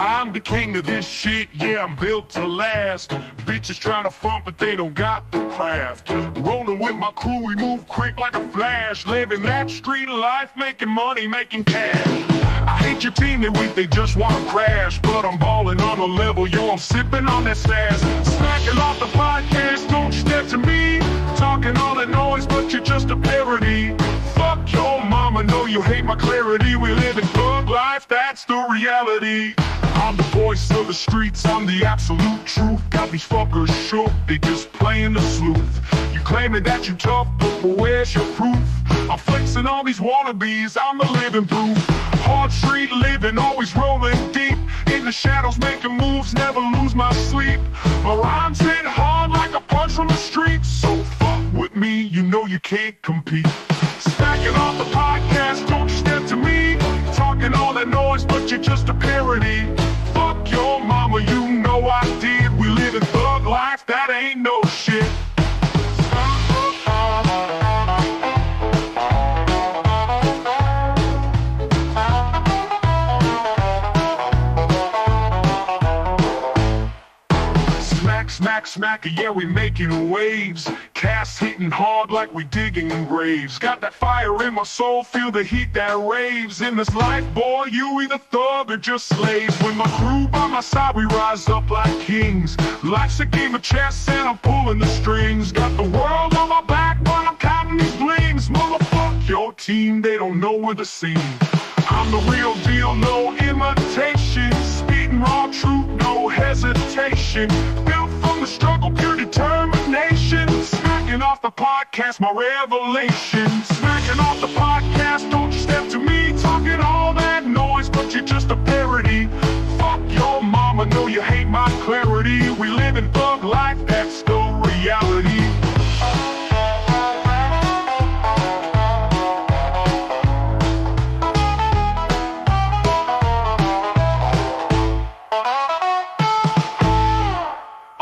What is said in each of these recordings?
I'm the king of this shit, yeah, I'm built to last. Bitches trying to front, but they don't got the craft. Rolling with my crew, we move quick like a flash. Living that street life, making money, making cash. I hate your team, they just wanna crash. But I'm balling on a level, yo, I'm sipping on that sass. Smacking off the podcast, don't step to me. Talking all that noise, but you're just a parody. Fuck your mama, know you hate my clarity. We live in thug life, that's the reality. I'm the voice of the streets, I'm the absolute truth. Got these fuckers shook, they just playing the sleuth. You claiming that you tough, but where's your proof? I'm flexing all these wannabes, I'm the living proof. Hard street living, always rolling deep. In the shadows making moves, never lose my sleep. My rhymes hit hard like a punch from the street. So fuck with me, you know you can't compete. Stacking off the podcast, don't you step to me. Talking all that noise, but you're just a parody. Fuck your mama, you know I did. We live in thug life, that ain't no shit. Smack, yeah, we making waves. Cast hitting hard like we digging graves. Got that fire in my soul, feel the heat that raves. In this life, boy, you either thug or just slaves. With my crew by my side, we rise up like kings. Life's a game of chess and I'm pulling the strings. Got the world on my back, but I'm counting these blings. Motherfuck your team, they don't know where to sing. I'm the real deal, no imitation. Spitting raw truth, no hesitation. Built from the struggle, pure determination. Smacking off the podcast, my revelation. Smacking off the podcast, don't you step to me. Talking all that noise, but you're just a parody. Fuck your mama, know you hate my clarity. We live in thug life, that's the reality.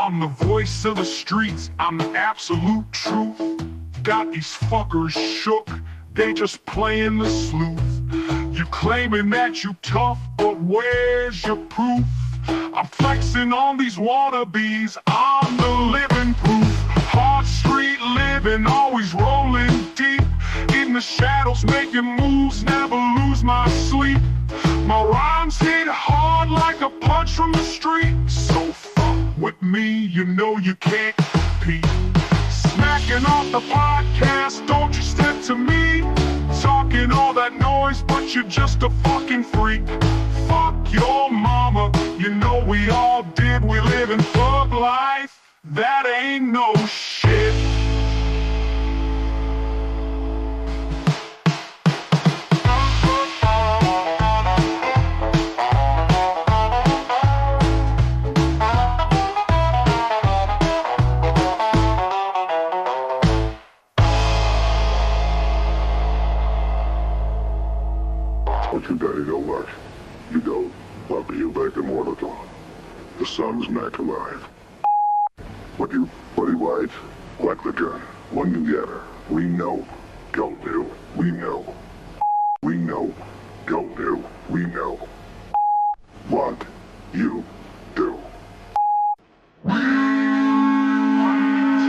I'm the voice of the streets, I'm the absolute truth. Got these fuckers shook, they just playing the sleuth. You claiming that you tough, but where's your proof? I'm flexing on these wannabes, I'm the living proof. Hard street living, always rolling deep. In the shadows making moves, never lose my sleep. My rhymes hit hard like a punch from the street. So with me, you know you can't compete. Smacking off the podcast, don't you step to me. Talking all that noise, but you're just a fucking freak. Fuck your mama, you know we all did. We live in thug life, that ain't no shit. What you daddy don't like, you don't. I'll be you back immortal. The sun's back alive. What you white, like the gun, one together. We know, don't do, we know. We know, don't do, we know. What you do.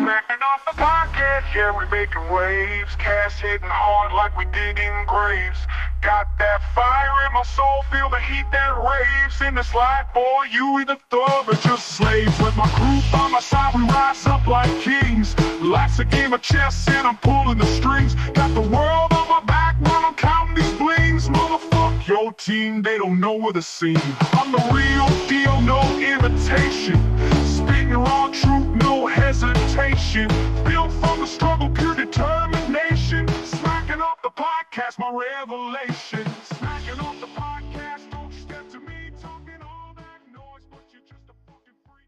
Smacking off the podcast, yeah, we making waves. Cash hitting hard like we digging graves. Got that fire in my soul, feel the heat that raves. In this life, boy, you either thug or just slaves. With my crew by my side, we rise up like kings. Life's a game of chess and I'm pulling the strings. Got the world on my back when I'm counting these blings. Motherfuck your team, they don't know where to sing. I'm the real deal, no imitation. Spitting raw truth, no hesitation. Built from the struggle, pure determination. Smacking off the podcast, my revelation. Smacking off the podcast, don't you step to me. Talking all that noise, but you're just a fucking freak.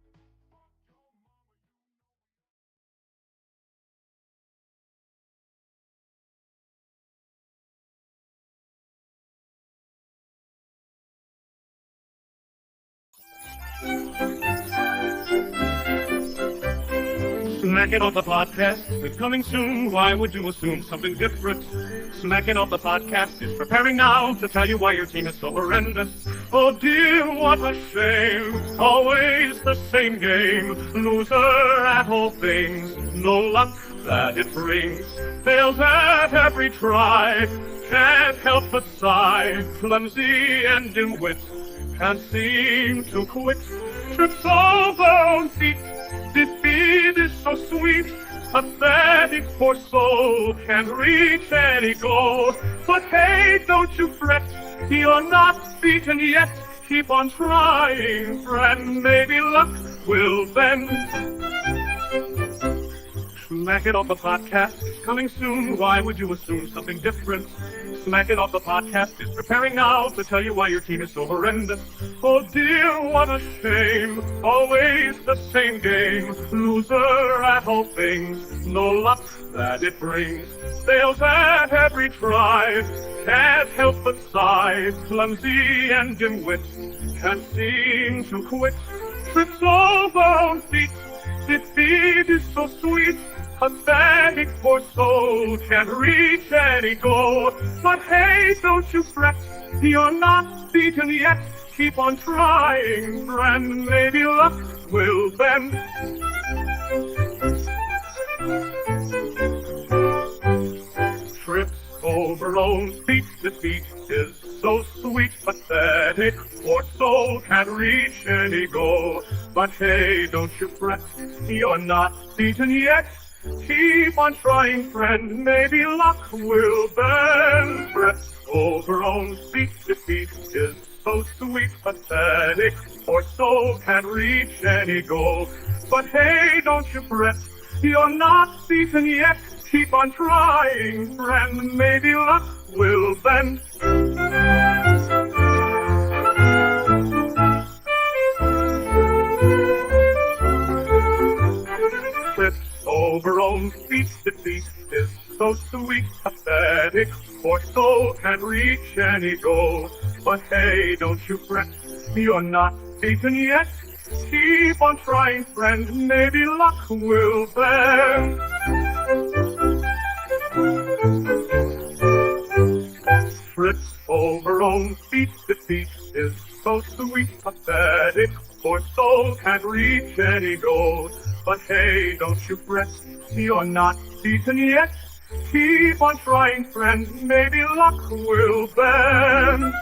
Smack It Off the Podcast is coming soon. Why would you assume something different? Smack It Off the Podcast is preparing now to tell you why your team is so horrendous. Oh dear, what a shame. Always the same game. Loser at all things. No luck that it brings. Fails at every try. Can't help but sigh. Clumsy and dim-wit. Can't seem to quit. Trips over own feet. Defeat is so sweet. Pathetic poor soul can't reach any goal. But hey, don't you fret. You're not beaten yet. Keep on trying, friend. Maybe luck will bend. Smack It Off the Podcast is coming soon. Why would you assume something different? Smack It Off the Podcast is preparing now to tell you why your team is so horrendous. Oh dear, what a shame. Always the same game. Loser at all things. No luck that it brings. Fails at every try. Can't help but sigh. Clumsy and dim-wit. Can't seem to quit. Trips over own feet. Defeat is so sweet. Pathetic poor soul can't reach any goal. But hey, don't you fret. You're not beaten yet. Keep on trying, friend. Maybe luck will bend. Trips over own feet. Defeat is so sweet. Pathetic poor soul can't reach any goal. But hey, don't you fret. You're not beaten yet. Keep on trying, friend. Maybe luck will bend. Trips over own feet. Defeat is so sweet. Pathetic poor soul can't reach any goal. But hey, don't you fret. You're not beaten yet. Keep on trying, friend. Maybe luck will bend. Trips over own feet. Defeat is so sweet. Pathetic poor soul can't reach any goal. But hey, don't you fret. You're not beaten yet. Keep on trying, friend. Maybe luck will bend. Trips over own feet. Defeat is so sweet. Pathetic poor soul can't reach any goal. But hey, don't you fret. You're not beaten yet. Keep on trying, friend. Maybe luck will bend.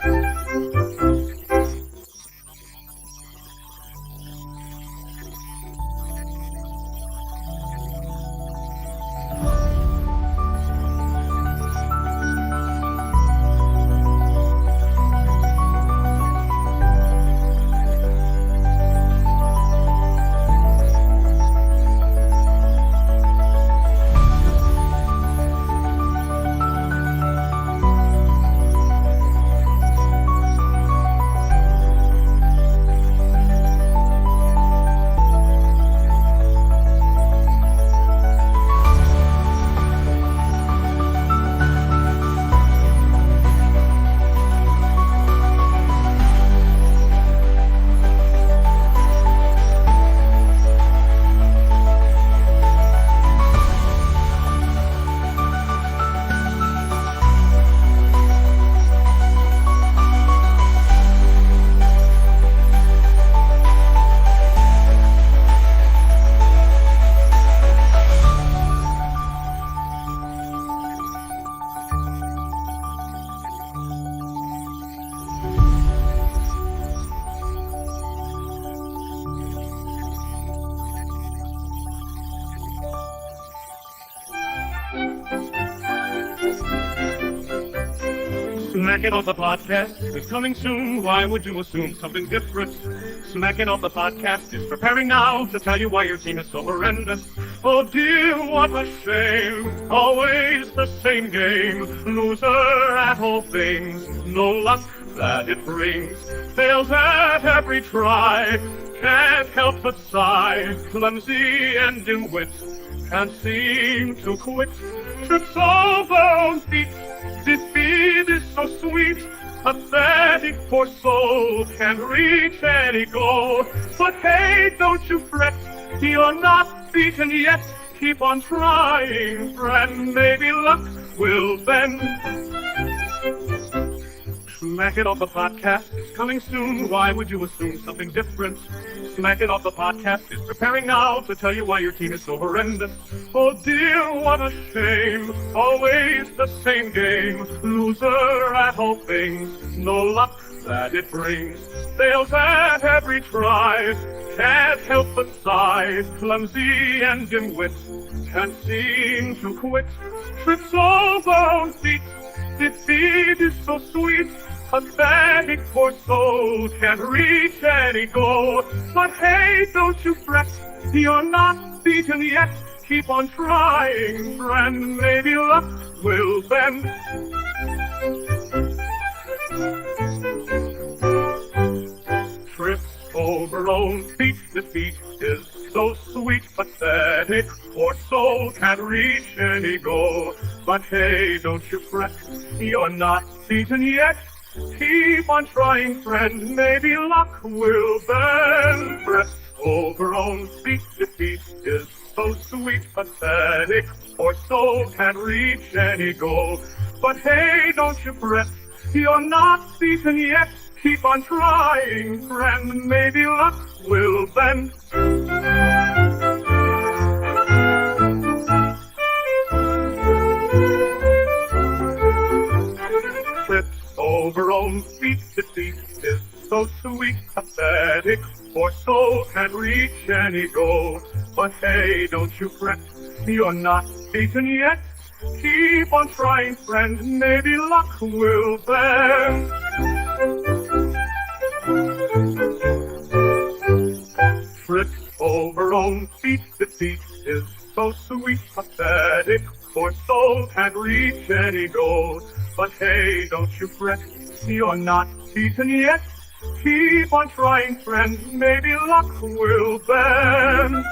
Smack It Off the Podcast is coming soon. Why would you assume something different? Smack It Off the Podcast is preparing now to tell you why your team is so horrendous. Oh dear, what a shame. Always the same game. Loser at all things. No luck that it brings. Fails at every try. Can't help but sigh. Clumsy and dim-wit. Can't seem to quit. Trips over own feet. Defeat is so sweet. Pathetic poor soul can't reach any goal. But hey, don't you fret. You're not beaten yet. Keep on trying, friend, maybe luck will bend. Smack It Off the Podcast is coming soon. Why would you assume something different? Smack It Off the Podcast is preparing now to tell you why your team is so horrendous. Oh dear, what a shame. Always the same game. Loser at all things. No luck that it brings. Fails at every try. Can't help but sigh. Clumsy and dim-wit. Can't seem to quit. Trips over on feet. Defeat is so sweet. Pathetic poor soul can't reach any goal. But hey, don't you fret, you're not beaten yet. Keep on trying, friend, maybe luck will bend. Trips over own feet, defeat is so sweet. Pathetic poor soul can't reach any goal. But hey, don't you fret, you're not beaten yet. Keep on trying, friend, maybe luck will bend. Trips over own feet, defeat is so sweet. Pathetic poor soul can't reach any goal. But hey, don't you fret, you're not beaten yet. Keep on trying, friend, maybe luck will bend. Trips over own feet, defeat is so sweet. Pathetic poor soul can't reach any goal. But hey, don't you fret, you're not beaten yet. Keep on trying, friend, maybe luck will bend. Trips over own feet, defeat is so sweet. Pathetic poor soul can't reach any goal. But hey, don't you fret, you're not beaten yet. Keep on trying, friend, maybe luck will bend.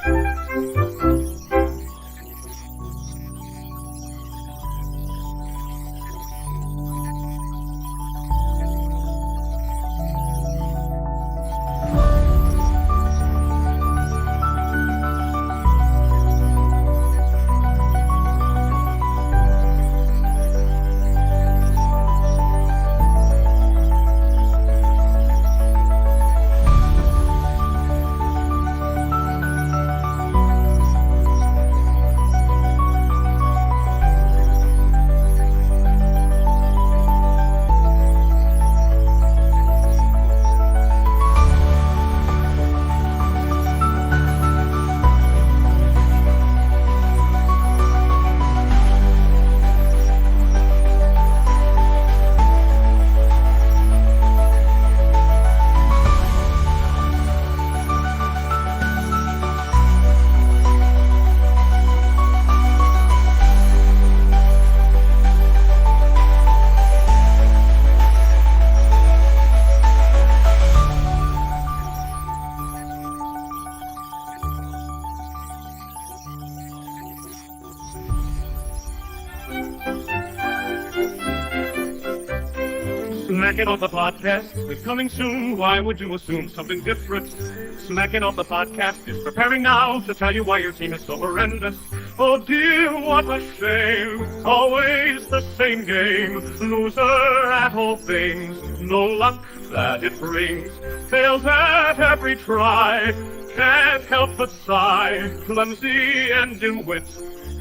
Smack It Off the Podcast is coming soon. Why would you assume something different? Smack It Off the Podcast is preparing now to tell you why your team is so horrendous. Oh dear, what a shame. Always the same game. Loser at all things. No luck that it brings. Fails at every try. Can't help but sigh. Clumsy and dim-wit.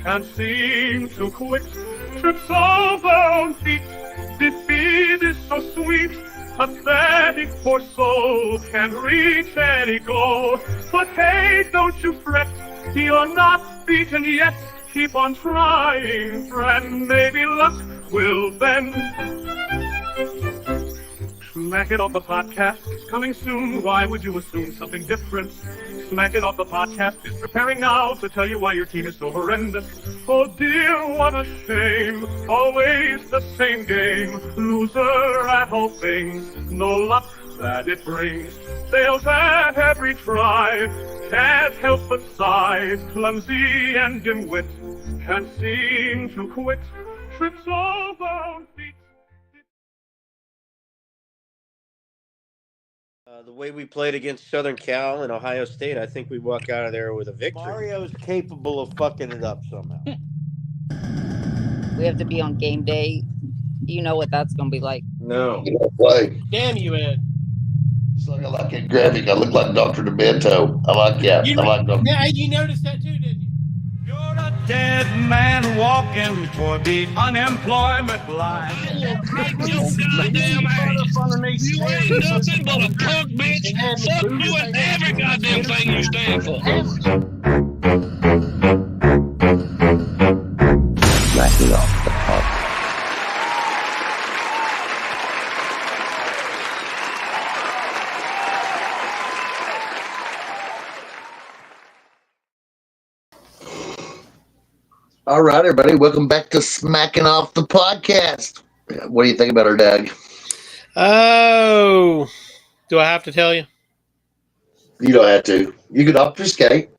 Can't seem to quit. Trips over on feet. Defeat is so sweet. Pathetic poor soul can't reach any goal. But hey, don't you fret, you're not beaten yet. Keep on trying, friend, maybe luck will bend. Smack It Off the Podcast is coming soon. Why would you assume something different? Smack It Off the Podcast is preparing now to tell you why your team is so horrendous. Oh dear, what a shame. Always the same game. Loser at all things. No luck that it brings. Fails at every try. Can't help but sigh. Clumsy and dim-wit. Can't seem to quit. Trips over on feet. The way we played against Southern Cal and Ohio State, I think we walk out of there with a victory. Mario's capable of fucking it up somehow. We have to be on game day. You know what that's going to be like. No. You know, play. Damn you, Ed. So I like it graphic. I look like Dr. Demento. I like that. I like Dr. Yeah, you noticed that too, didn't you? You're a dead man walking toward the unemployment line. You ain't nothing but a punk bitch. Fuck you and every goddamn thing you stand for. Smacking off the pop. All right, everybody. Welcome back to Smacking Off the Podcast. What do you think about her, Doug? Oh, do I have to tell you? You don't have to. You can obfuscate.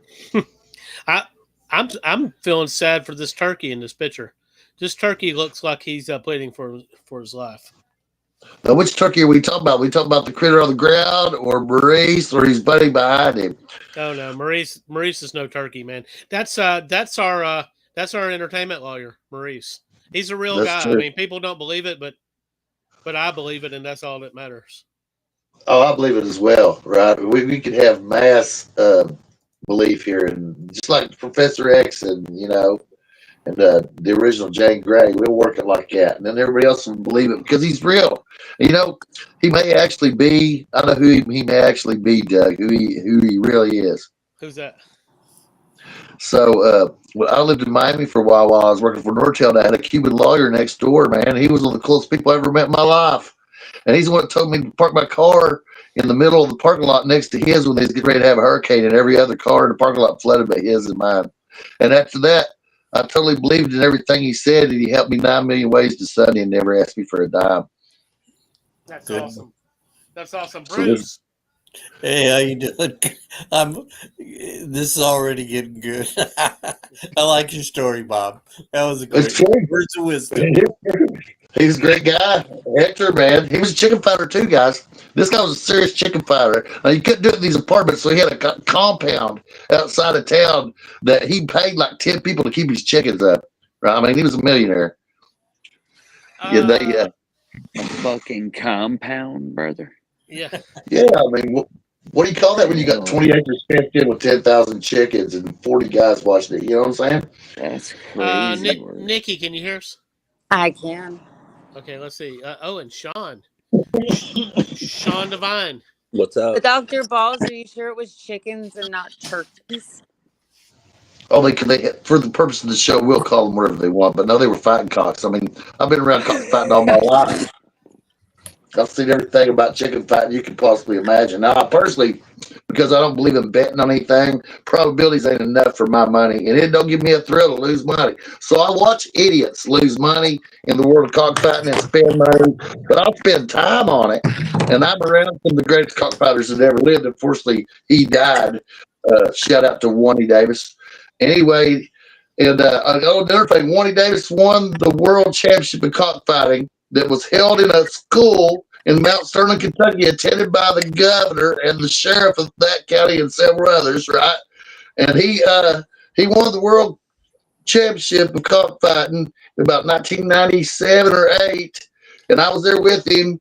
I'm feeling sad for this turkey in this picture. This turkey looks like he's pleading for his life. Now, which turkey are we talking about? We talking about the critter on the ground, or Maurice, or his buddy behind him? Oh no, Maurice is no turkey, man. That's our entertainment lawyer, Maurice. He's a real That's guy. true. I mean, people don't believe it, but I believe it, and that's all that matters. Oh, I believe it as well, right? We could have mass belief here, and just like Professor X and the original Jane Grey, we'll work it like that, and then everybody else will believe it because he's real. He may actually be. I know who he may actually be, Doug. Who he really is. Who's that? So when I lived in Miami for a while I was working for Nortel, and I had a Cuban lawyer next door, man. He was one of the coolest people I ever met in my life. And he's the one that told me to park my car in the middle of the parking lot next to his when they was getting ready to have a hurricane, and every other car in the parking lot flooded but his and mine. And after that, I totally believed in everything he said, and he helped me 9 million ways to Sunday and never asked me for a dime. That's awesome. That's awesome, Bruce. Hey, how you doing? This is already getting good. I like your story, Bob. That was a great words of wisdom. He's a great guy. Hector, man. He was a chicken fighter too, guys. This guy was a serious chicken fighter. Now, you couldn't do it in these apartments, so he had a compound outside of town that he paid like 10 people to keep his chickens up. Right? I mean, he was a millionaire. A fucking compound, brother. Yeah. Yeah, I mean, what do you call that when you got 20 acres fenced in with 10,000 chickens and 40 guys watching it? You know what I'm saying? That's crazy. Nikki, can you hear us? I can. Okay, let's see. And Sean. Sean Devine. What's up? Dr. Balls, are you sure it was chickens and not turkeys? Oh, they for the purpose of the show, we'll call them whatever they want. But no, they were fighting cocks. I mean, I've been around cockfighting all my life. I've seen everything about chicken fighting you can possibly imagine. Now, I personally, because I don't believe in betting on anything, probabilities ain't enough for my money, and it don't give me a thrill to lose money. So I watch idiots lose money in the world of cockfighting and spend money, but I'll spend time on it. And I'm around some of the greatest cockfighters that ever lived. Unfortunately, he died. Shout out to Wani Davis. Anyway, and another thing, Wani Davis won the world championship in cockfighting that was held in a school in Mount Sterling, Kentucky, attended by the governor and the sheriff of that county and several others, right? And he won the world championship of cockfighting in about 1997 or 8, and I was there with him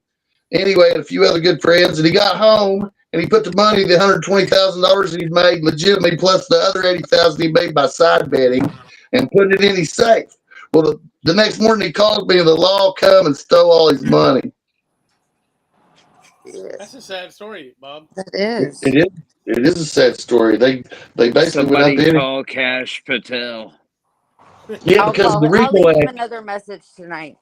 anyway and a few other good friends, and he got home and he put the money, the $120,000 that he'd made legitimately, plus the other $80,000 he made by side betting, and put it in his safe. Well, the next morning he called me and the law come and stole all his money. That's a sad story, Bob. That is. It is a sad story. They basically went Somebody up in. call Cash Patel. Yeah, I'll because of the I'll RICO leave him Act. another message tonight.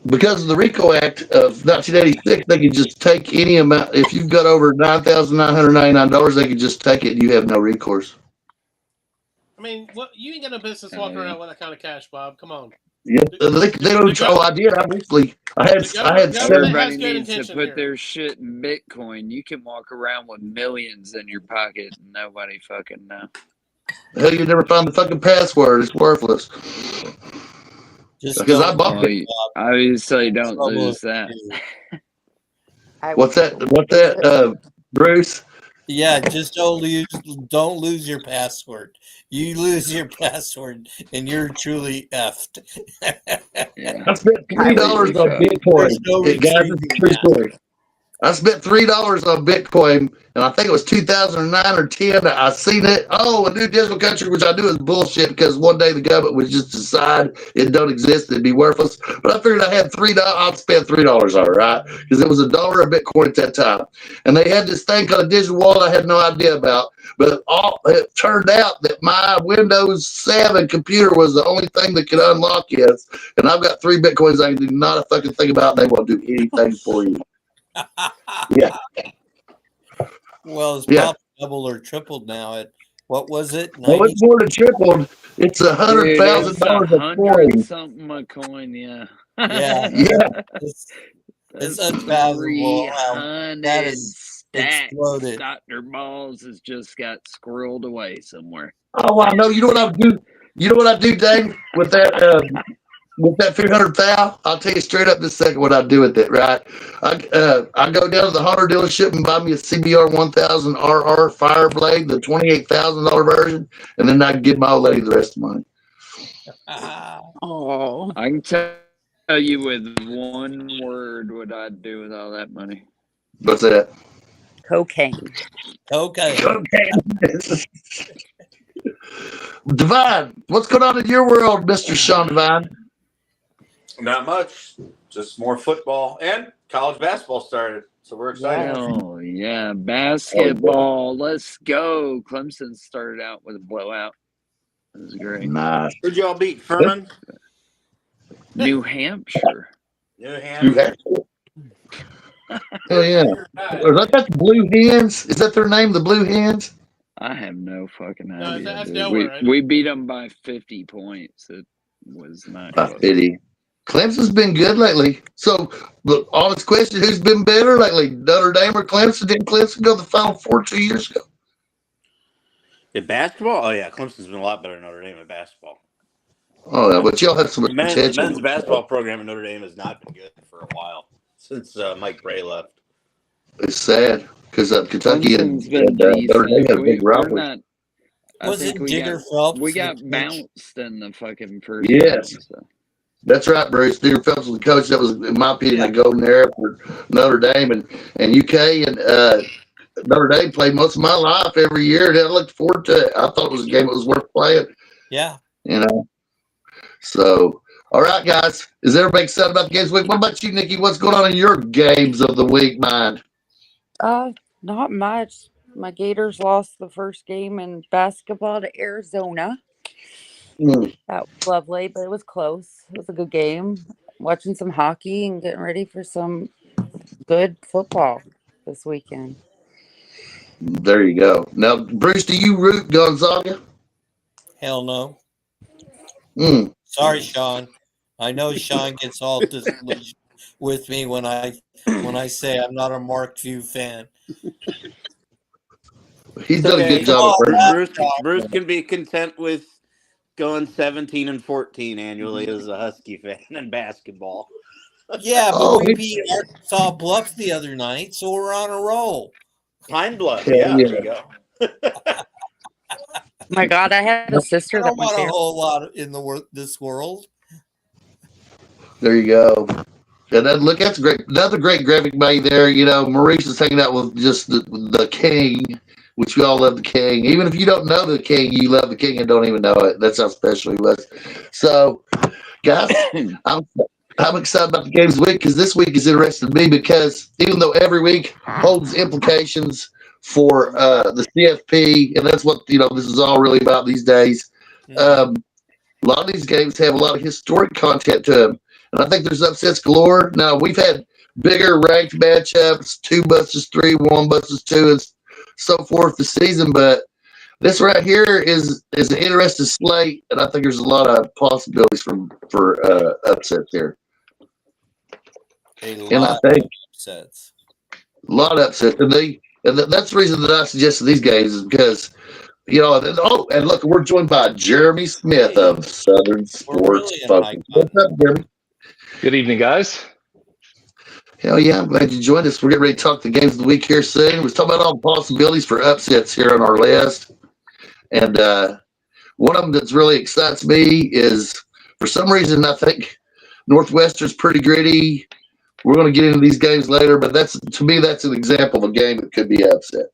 Because of the RICO Act of 1986, they could just take any amount. If you've got over $9,999, they could just take it and you have no recourse. I mean, you ain't got no business walking around with that kind of cash, Bob. Come on. Yeah, they don't. Oh, I did. Obviously, I had seven. Everybody needs to put their shit in Bitcoin. You can walk around with millions in your pocket and nobody fucking know. Hell, you never found the fucking password. It's worthless. Just because I bought it. Obviously, don't lose that. What's that? What that? Bruce? Yeah, just don't lose your password. You lose your password, and you're truly effed. I spent $3 on Bitcoin. There's no Guys, it's a retrieving true that. story. I spent $3 on Bitcoin, and I think it was 2009 or 10. I seen it. Oh, a new digital country, which I knew is bullshit because one day the government would just decide it don't exist, it'd be worthless. But I figured I had $3. I'd spend $3 on it, right? Because it was $1 a Bitcoin at that time, and they had this thing called a digital wallet I had no idea about. But it turned out that my Windows 7 computer was the only thing that could unlock it, and I've got 3 Bitcoins I can do not a fucking thing about. And they won't do anything for you. Yeah. Well, it's probably doubled or tripled now. At what was it? No, it's more than tripled. It's $100,000 a coin. Something a coin, yeah. Yeah, yeah. It's unfathomable how that 300 is stacks. exploded. Dr. Balls has just got squirreled away somewhere. Oh, I know. You know what I do? You know what I do, Dave, with that? With that 300,000, I'll tell you straight up this second what I do with it, right? I go down to the Hunter dealership and buy me a CBR 1000 RR Fireblade, the $28,000 version, and then I can give my old lady the rest of the money. Oh, I can tell you with one word what I'd do with all that money. What's that? Cocaine. Cocaine. Divine, what's going on in your world, Mr. Sean Divine? Not much. Just more football and college basketball started. So we're excited. Oh, yeah. Basketball. Let's go. Clemson started out with a blowout. It was great. Nice. Who'd y'all beat? Furman? New Hampshire. New Hampshire. Oh, yeah. Is that the Blue Hens? Is that their name, the Blue Hens? I have no fucking idea. that's dude. Delaware, right? We beat them by 50 points. It was not By close. 50. Clemson's been good lately. So, look, honest question, who's been better lately, Notre Dame or Clemson? Didn't Clemson go to the Final Four 2 years ago? In basketball? Oh, yeah. Clemson's been a lot better than Notre Dame at basketball. Oh, yeah, but y'all have some The potential. men's basketball program at Notre Dame has not been good for a while since Mike Bray left. It's sad because Kentucky and Clemson's been Notre Dame decent. had a big We're rivalry. not. I Was think it Digger Phelps? we got the coach? bounced in the fucking first Yes. round. So. That's right, Bruce. Digger Phelps was the coach. That was, in my opinion, a golden era for Notre Dame and UK and Notre Dame played most of my life every year, and I looked forward to it. I thought it was a game that was worth playing. Yeah. You know. So, all right, guys. Is everybody excited about the games of the week? What about you, Nikki? What's going on in your games of the week, mind? Not much. My Gators lost the first game in basketball to Arizona. That was lovely, but it was close. It was a good game. Watching some hockey and getting ready for some good football this weekend. There you go. Now, Bruce, do you root Gonzaga? Hell no. Mm. Sorry, Sean. I know Sean gets all displeased with me when I say I'm not a Mark Few fan. He's done a good job. Bruce can be content with going 17-14 annually as a Husky fan in basketball. Yeah, but we beat Arkansas Bluff the other night, so we're on a roll. Pine Bluff, yeah. There you go. My God, I had a sister I that don't went want a there. whole lot in this world. There you go. And then, look, that's great. Another great graphic by you there. You know, Maurice is hanging out with just the king, which we all love the king. Even if you don't know the king, you love the king and don't even know it. That's how special he was. So, guys, I'm excited about the games of the week because this week is interesting to me because even though every week holds implications for the CFP, and that's what, you know, this is all really about these days, a lot of these games have a lot of historic content to them. And I think there's upsets galore. Now, we've had bigger ranked matchups, 2 versus 3, 1 versus 2, and so forth this season. But this right here is an interesting slate, and I think there's a lot of possibilities for upsets here. And I think upsets. A lot of upsets. And that's the reason that I suggested these games is because, you know, and look, we're joined by Jeremy Smith of Southern Sports Focus. What's up, Jeremy? Good evening, guys. Hell yeah, I'm glad you joined us. We're getting ready to talk the games of the week here soon. We're talking about all the possibilities for upsets here on our list. And one of them that's really excites me is, for some reason, I think Northwestern's pretty gritty. We're going to get into these games later, but to me, that's an example of a game that could be upset.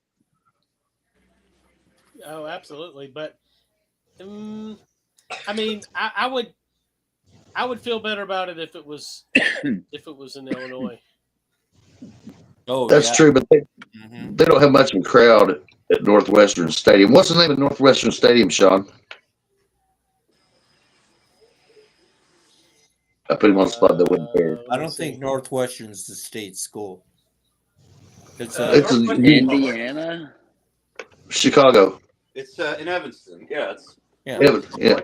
Oh, absolutely. But I mean, I would feel better about it if it was in Illinois. Oh, that's true, but they don't have much of a crowd at Northwestern Stadium. What's the name of Northwestern Stadium, Sean? I put him on the spot that wasn't fair. I don't think Northwestern's the state school. It's Indiana, Chicago. It's in Evanston. Yeah, Yeah.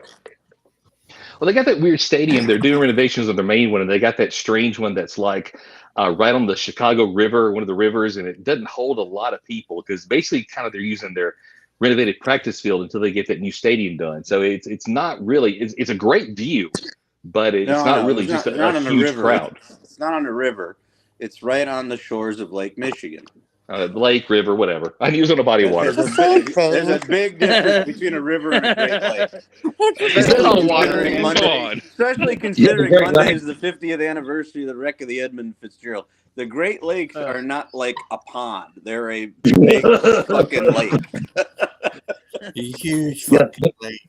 Well, they got that weird stadium. They're doing renovations on their main one, and they got that strange one that's like right on the Chicago River, one of the rivers, and it doesn't hold a lot of people because basically kind of they're using their renovated practice field until they get that new stadium done. So it's not really it's a great view, but it's not really just a huge crowd. It's not on the river. It's right on the shores of Lake Michigan. Lake, river, whatever. I use on a body of water. There's a big difference between a river and a Great Lake. Especially considering Monday is the 50th anniversary of the wreck of the Edmund Fitzgerald. The Great Lakes are not like a pond. They're a big fucking lake. A huge fucking lake.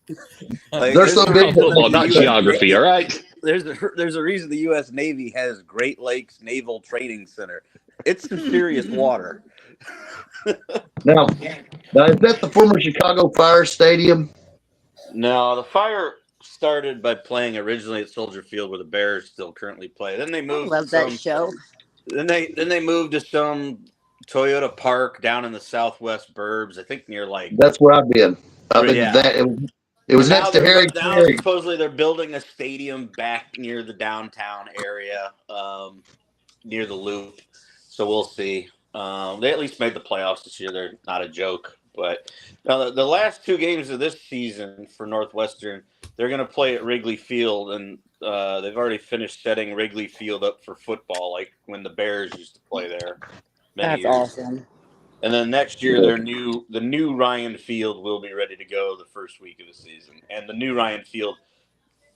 They're so big. Football, not geography, all right? There's a reason the U.S. Navy has Great Lakes Naval Training Center. It's some serious water. Now, is that the former Chicago Fire Stadium? No, the Fire started by playing originally at Soldier Field, where the Bears still currently play. Then they moved. I love that show. Then they moved to some Toyota Park down in the southwest burbs. I think near like. That's where I've been. It was next to Harry. Now supposedly they're building a stadium back near the downtown area, near the Loop. So we'll see. They at least made the playoffs this year. They're not a joke. But the last two games of this season for Northwestern, they're going to play at Wrigley Field, and they've already finished setting Wrigley Field up for football, like when the Bears used to play there. That's awesome. And then next year, the new Ryan Field will be ready to go the first week of the season. And the new Ryan Field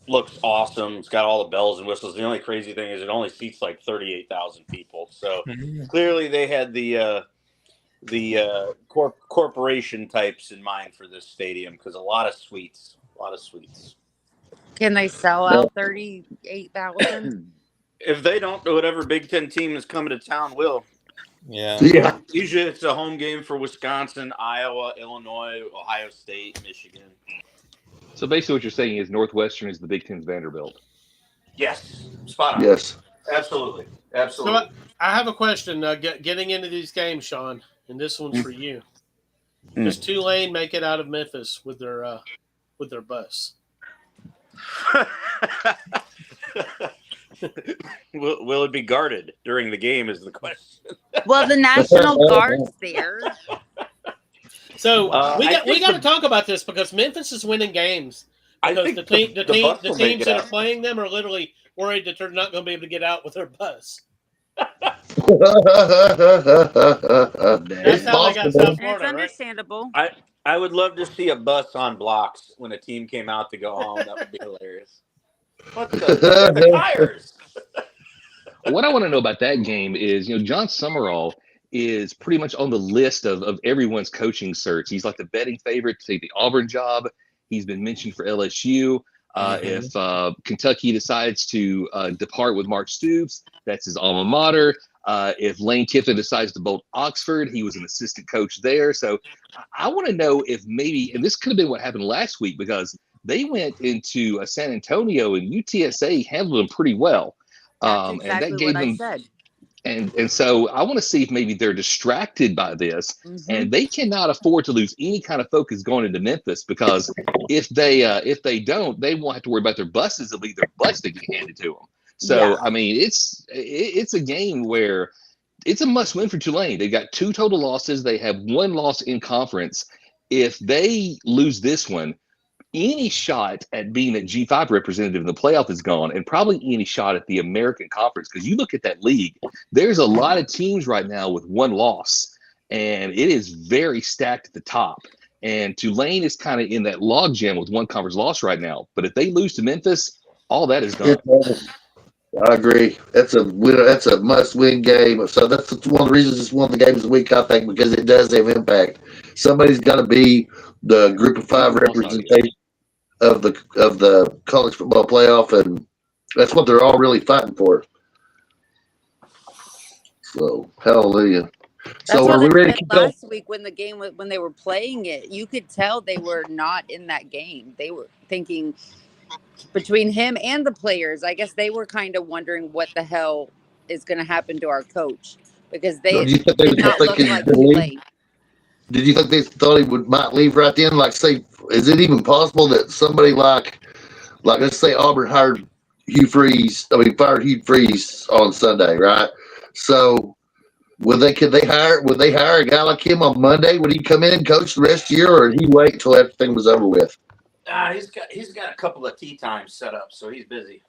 looks awesome. It's got all the bells and whistles. The only crazy thing is it only seats like 38,000 people. So clearly they had the corporation types in mind for this stadium because a lot of suites. Can they sell out 38,000? If they don't, whatever Big Ten team is coming to town will. Yeah. Usually it's a home game for Wisconsin, Iowa, Illinois, Ohio State, Michigan. So basically what you're saying is Northwestern is the Big Ten's Vanderbilt. Yes. Spot on. Yes. Absolutely. So I have a question. Getting into these games, Sean, and this one's for you. Does Tulane make it out of Memphis with their bus? Will it be guarded during the game is the question. Well, the National Guard's there. So we got to talk about this because Memphis is winning games. Because the teams that are playing them are literally worried that they're not going to be able to get out with their bus. That's how they got South Florida, it's understandable. I would love to see a bus on blocks when a team came out to go home. That would be hilarious. What the tires? What I want to know about that game is, John Summerall is pretty much on the list of everyone's coaching search. He's like the betting favorite to take the Auburn job. He's been mentioned for LSU. If Kentucky decides to depart with Mark Stoops, that's his alma mater. If Lane Kiffin decides to bolt Oxford, he was an assistant coach there. So I want to know if maybe, and this could have been what happened last week because they went into San Antonio and UTSA handled them pretty well. That's exactly and that gave what them, I said. And so I want to see if maybe they're distracted by this, and they cannot afford to lose any kind of focus going into Memphis because if they don't, they won't have to worry about their buses. It'll be their bus that get handed to them. So I mean, it's a game where it's a must win for Tulane. They got 2 total losses. They have 1 loss in conference. If they lose this one, any shot at being a G5 representative in the playoff is gone, and probably any shot at the American Conference. Because you look at that league, there's a lot of teams right now with one loss, and it is very stacked at the top. And Tulane is kind of in that logjam with one conference loss right now. But if they lose to Memphis, all that is gone. I agree. That's a must-win game. So that's one of the reasons it's one of the games of the week, I think, because it does have impact. Somebody's got to be the Group of 5 representation of the college football playoff, and that's what they're all really fighting for. So hallelujah. So are we ready to keep last week when they were playing it, you could tell they were not in that game. They were thinking between him and the players, I guess they were kind of wondering what the hell is going to happen to our coach because they did not look like Tulane. Did you think they thought he might leave right then? Like, say, is it even possible that somebody like let's say Auburn fired Hugh Freeze on Sunday, right? So would they hire a guy like him on Monday? Would he come in and coach the rest of the year, or would he wait until everything was over with? He's got a couple of tea times set up, so he's busy.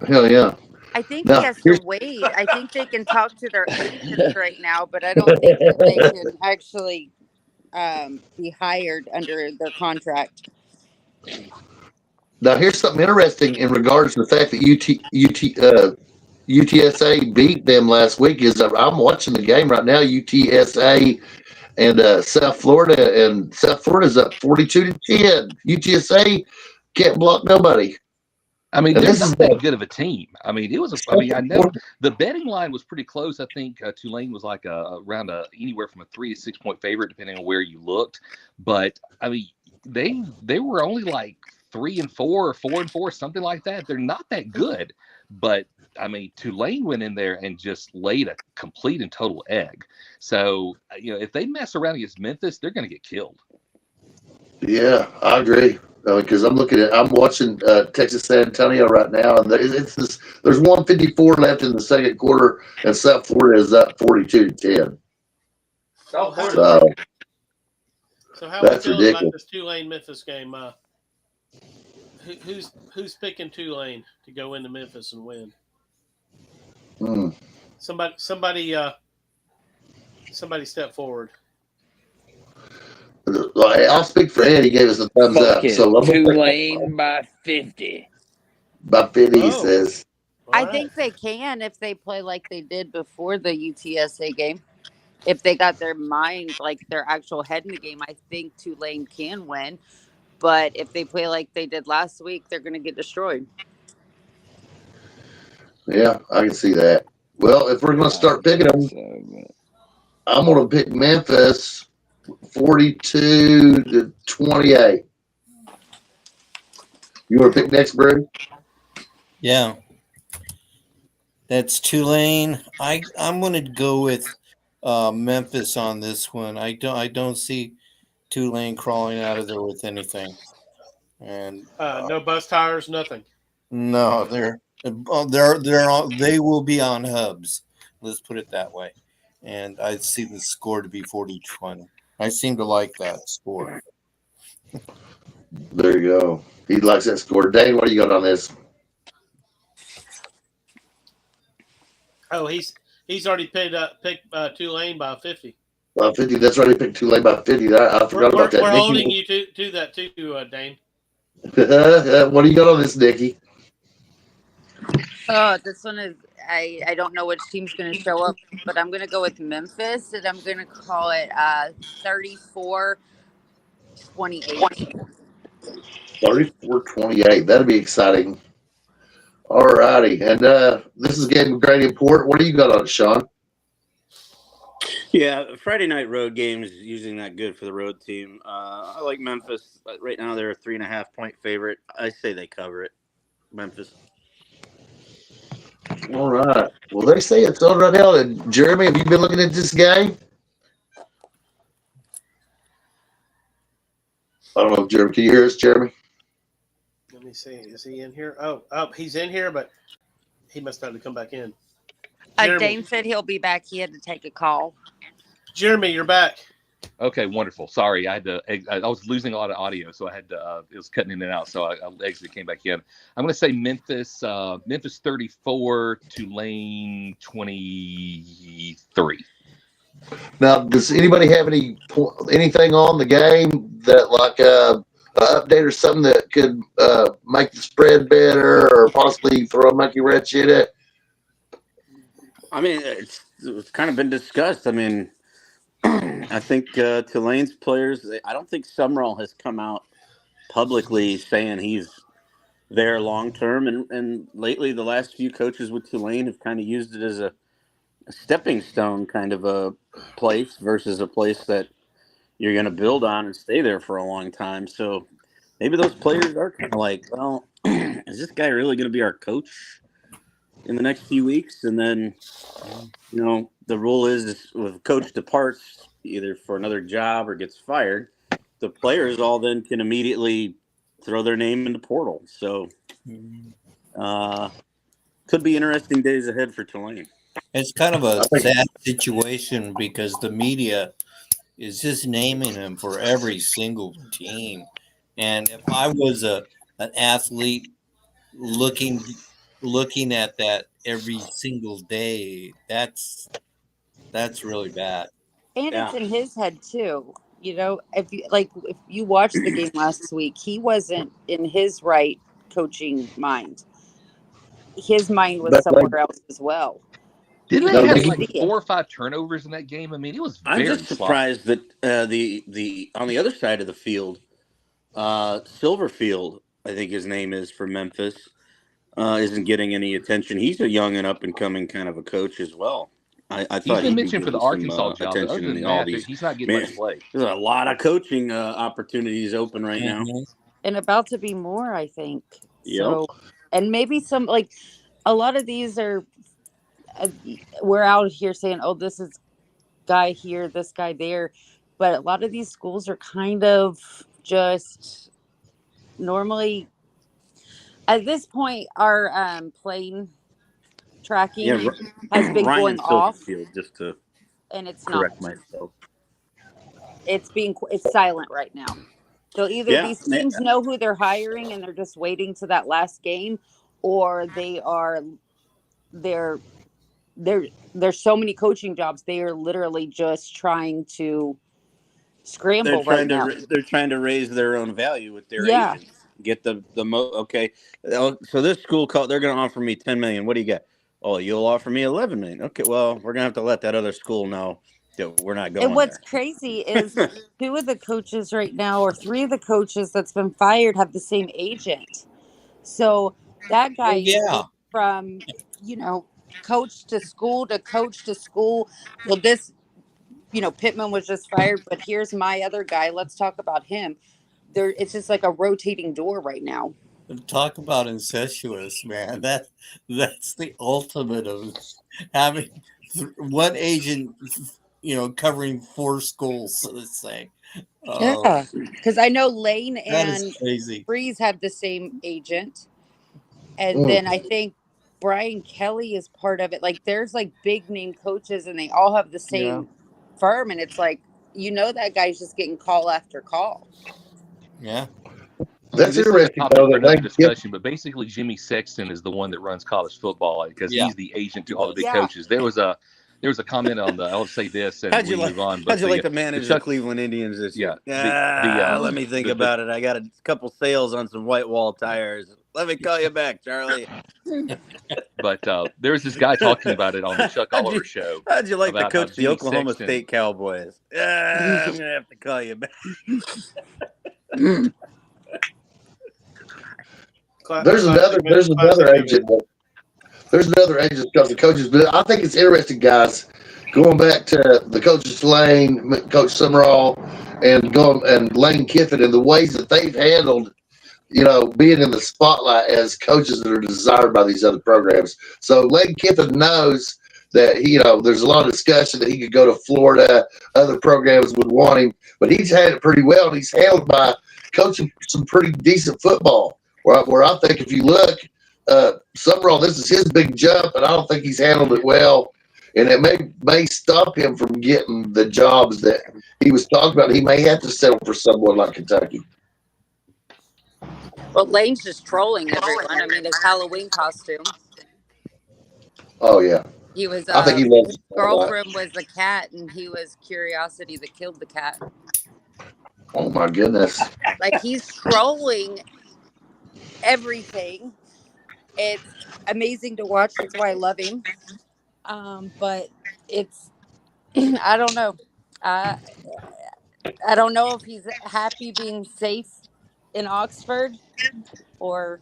Hell yeah. I think he has to wait. I think they can talk to their agents right now, but I don't think that they can actually be hired under their contract. Now, here's something interesting in regards to the fact that UTSA beat them last week. Is I'm watching the game right now, UTSA and South Florida, and South Florida's up 42-10. UTSA can't block nobody. I mean, this is that good of a team. I mean, I know the betting line was pretty close. I think Tulane was like around anywhere from a 3 to 6 point favorite, depending on where you looked. But I mean, they were only like 3-4 or 4-4, something like that. They're not that good. But I mean, Tulane went in there and just laid a complete and total egg. So if they mess around against Memphis, they're going to get killed. Yeah, I agree. Because I'm watching Texas San Antonio right now, and there's 154 left in the second quarter, and South Florida is up 42-10. So how that's we feel ridiculous. about this Tulane Memphis game? Who's picking Tulane to go into Memphis and win? Somebody step forward. I'll speak for Ed. He gave us a thumbs up. So Tulane by 50. By 50, he says. I think they can if they play like they did before the UTSA game. If they got their mind, like their actual head in the game, I think Tulane can win. But if they play like they did last week, they're going to get destroyed. Yeah, I can see that. Well, if we're going to start picking them, I'm going to pick Memphis 42-28. You want to pick next, Brady? Yeah. That's Tulane. I'm going to go with Memphis on this one. I don't see Tulane crawling out of there with anything. And no bus tires, nothing. No, they will be on hubs. Let's put it that way. And I see the score to be 40-20. I seem to like that score. There you go. He likes that score. Dane, what do you got on this? Oh, he's already picked Tulane by 50. By 50. That's right. He picked Tulane by 50. I forgot about that. We're holding you to that too, Dane. What do you got on this, Nikki? Oh, this one is I don't know which team's going to show up, but I'm going to go with Memphis, and I'm going to call it 34-28. 34-28. That'll be exciting. All righty. And this is a game of great import. What do you got on it, Sean? Yeah, Friday night road games usually not good for the road team. I like Memphis. Right now they're a 3.5 point favorite. I say they cover it. Memphis. All right. Well, they say it's on right now. And Jeremy, have you been looking at this game? I don't know, Jeremy. Can you hear us, Jeremy? Let me see. Is he in here? Oh, he's in here, but he must have to come back in. Dane said he'll be back. He had to take a call. Jeremy, you're back. Okay, wonderful. Sorry, I was losing a lot of audio, so I had to. It was cutting in and out, so I exited, came back in. I'm going to say Memphis 34, Tulane 23. Now, does anybody have anything on the game that like an update or something that could make the spread better or possibly throw a monkey wrench in it? I mean, it's kind of been discussed. I mean, I think Tulane's players, I don't think Summerall has come out publicly saying he's there long term. And lately, the last few coaches with Tulane have kind of used it as a stepping stone kind of a place versus a place that you're going to build on and stay there for a long time. So maybe those players are kind of like, well, is this guy really going to be our coach in the next few weeks? And then, you know, the rule is if a coach departs either for another job or gets fired, the players all then can immediately throw their name in the portal. So could be interesting days ahead for Tulane. It's kind of a sad situation because the media is just naming him for every single team. And if I was an athlete looking at that every single day, that's really bad. And it's in his head too. You know, if you watched the game last week, he wasn't in his right coaching mind. His mind was somewhere else as well. Didn't they have like 4 or 5 turnovers in that game? I mean, it was very I'm just surprised that the on the other side of the field, Silverfield, I think his name is, for Memphis, isn't getting any attention. He's a young and up and coming kind of a coach as well. I thought he's been mentioned for the Arkansas job. Other than that, he's not getting much play. There's a lot of coaching opportunities open right now, and about to be more, I think. Yep. So, and maybe some a lot of these are. We're out here saying, oh, this is guy here, this guy there. But a lot of these schools are kind of just normally at this point, our plane tracking has been Ryan going off. Just to and it's correct not. myself. It's silent right now. So either these teams know who they're hiring and they're just waiting to that last game, or there's so many coaching jobs, they are literally just trying to scramble now. They're trying to raise their own value with their agents. Get the okay. So this school they're going to offer me $10 million. What do you got? Oh, you'll offer me $11 million. Okay, well, we're going to have to let that other school know that we're not going. And what's crazy is 2 of the coaches right now, or 3 of the coaches that's been fired, have the same agent. So that guy from coach to school to coach to school. Well, this, Pittman was just fired, but here's my other guy. Let's talk about him. It's just like a rotating door right now. Talk about incestuous, man. That's the ultimate of having one agent, covering 4 schools, so to say. Yeah, because I know Lane and Freeze have the same agent, and then I think Brian Kelly is part of it. There's big name coaches and they all have the same firm. And it's that guy's just getting call after call. Yeah. That's interesting. Another discussion, but basically Jimmy Sexton is the one that runs college football because he's the agent to all the big coaches. There was a comment on I'll say this and how'd you move on. How'd you like to manage the Cleveland Indians this year? Let me think about it. I got a couple sales on some white wall tires. Let me call you back, Charlie. But there was this guy talking about it on the Chuck Oliver show. How'd you like to coach the Oklahoma State Cowboys? I'm going to have to call you back. There's another agent. There's another agent because the coaches. But I think it's interesting, guys. Going back to the coaches Lane, Coach Summerall, and Lane Kiffin, and the ways that they've handled, being in the spotlight as coaches that are desired by these other programs. So Lane Kiffin knows that there's a lot of discussion that he could go to Florida. Other programs would want him, but he's had it pretty well, and he's handled by coaching some pretty decent football. Where I think if you look, Summerall, this is his big jump, and I don't think he's handled it well and it may stop him from getting the jobs that he was talking about. He may have to settle for someone like Kentucky. Well, Lane's just trolling everyone. I mean, his Halloween costume. Oh yeah, He was. I think he loves His girlfriend was the cat, and he was Curiosity that killed the cat. Oh my goodness! Like he's trolling everything. It's amazing to watch. That's why I love him. But it's I don't know. I don't know if he's happy being safe in Oxford or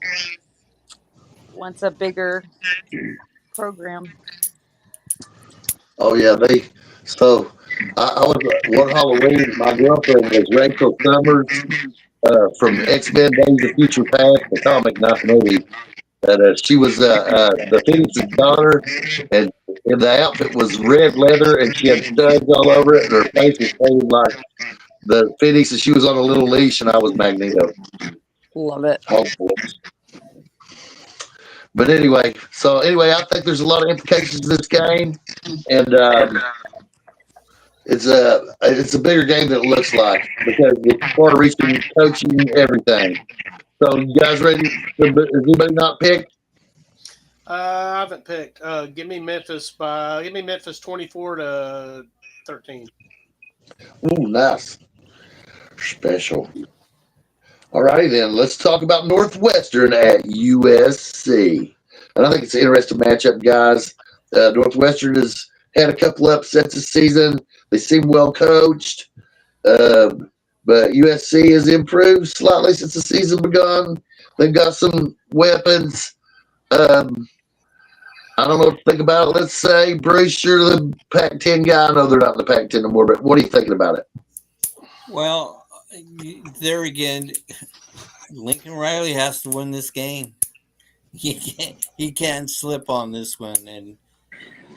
wants a bigger program. Oh yeah, So I was one Halloween. My girlfriend was Rachel Summers from X-Men: Days of Future Past, the comic, not the movie. And she was the Phoenix's daughter, and the outfit was red leather, and she had studs all over it, and her face was painted like the Phoenix, and she was on a little leash, and I was Magneto. Love it. But anyway, I think there's a lot of implications to this game, and it's a bigger game than it looks like because it's far-reaching, coaching, everything. So, you guys ready? Has anybody not picked? I haven't picked. Give me Memphis 24-13. Ooh, nice. Special. All righty then. Let's talk about Northwestern at USC. And I think it's an interesting matchup, guys. Northwestern has had a couple upsets this season. They seem well coached. But USC has improved slightly since the season begun. They've got some weapons. I don't know what to think about it. Let's say, Bruce, you're the Pac-10 guy. I know they're not in the Pac-10 anymore, but what are you thinking about it? Well, there again, Lincoln Riley has to win this game. He can't slip on this one and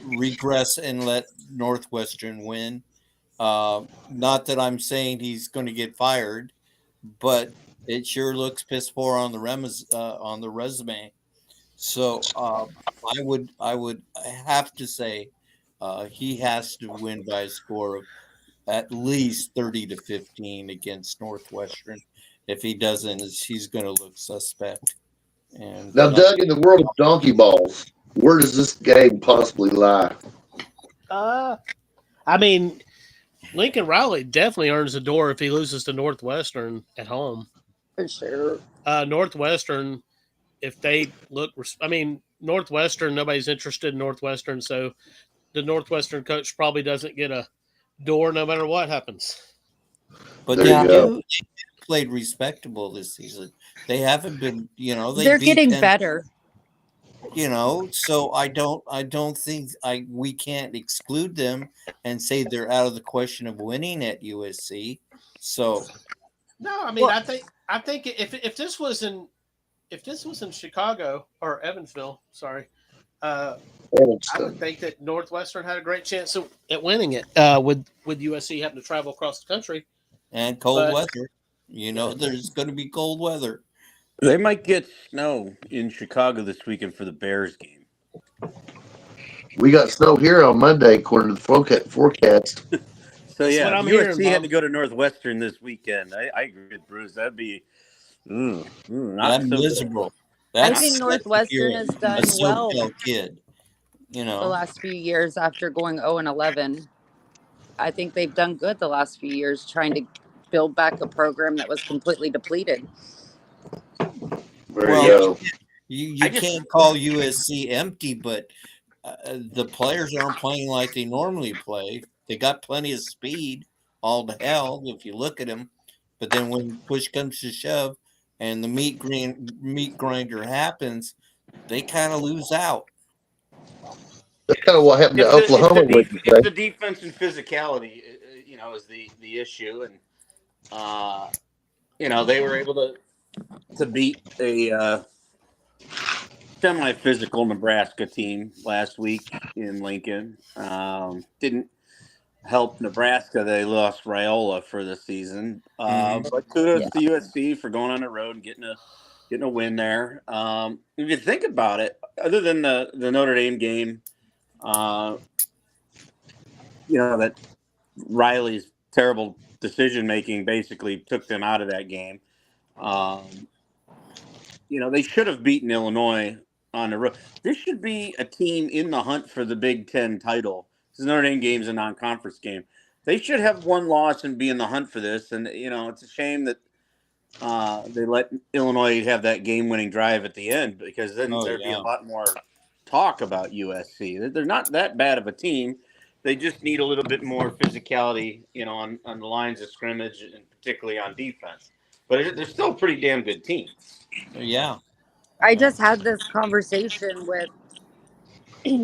regress and let Northwestern win. Not that I'm saying he's going to get fired, but it sure looks piss poor on the resume. So I would have to say he has to win by a score of at least 30-15 against Northwestern. If he doesn't, he's going to look suspect. And now, Doug, in the world of donkey balls, where does this game possibly lie? I mean, Lincoln Riley definitely earns the door if he loses to Northwestern at home. For sure. Northwestern, if they look, Northwestern, nobody's interested in Northwestern, so the Northwestern coach probably doesn't get a door no matter what happens. But they played respectable this season. They haven't been, they're getting better. So I don't think we can't exclude them and say they're out of the question of winning at USC. So no, I think if this was in Chicago or Evansville, sorry, I would think that Northwestern had a great chance at winning it. With USC having to travel across the country and cold weather, there's going to be cold weather. They might get snow in Chicago this weekend for the Bears game. We got snow here on Monday, according to the forecast. So yeah, USC had to go to Northwestern this weekend. I agree with Bruce. That'd be not so miserable. I think Northwestern has done well. Kid, the last few years after going 0-11. I think they've done good the last few years trying to build back a program that was completely depleted. You can't call USC empty, but the players aren't playing like they normally play. They got plenty of speed, all to hell, if you look at them. But then when push comes to shove and the meat grinder happens, they kind of lose out. That's kind of what happened to Oklahoma. It's the defense and physicality, is the issue. And, they were able to beat a semi-physical Nebraska team last week in Lincoln. Didn't help Nebraska. They lost Raiola for the season. But kudos to USC for going on the road and getting a win there. If you think about it, other than the Notre Dame game, that Riley's terrible decision making basically took them out of that game. They should have beaten Illinois on the road. This should be a team in the hunt for the Big Ten title. This is Notre Dame game's a non-conference game. They should have one loss and be in the hunt for this. And it's a shame that they let Illinois have that game-winning drive at the end, because then there'd be a lot more talk about USC. They're not that bad of a team. They just need a little bit more physicality, on the lines of scrimmage, and particularly on defense. But they're still a pretty damn good team. Yeah. I just had this conversation with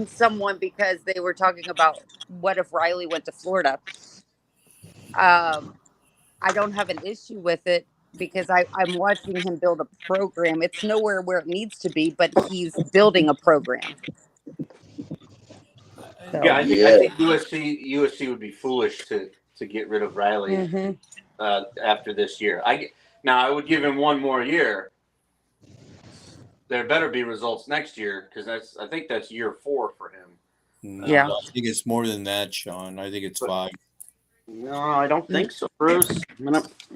someone because they were talking about what if Riley went to Florida. I don't have an issue with it because I'm watching him build a program. It's nowhere where it needs to be, but he's building a program. So. Yeah, I think USC would be foolish to get rid of Riley after this year. I would give him one more year. There better be results next year, because I think that's year 4 for him. Yeah, I think it's more than that, Sean. I think it's 5. No, I don't think so, Bruce. I'm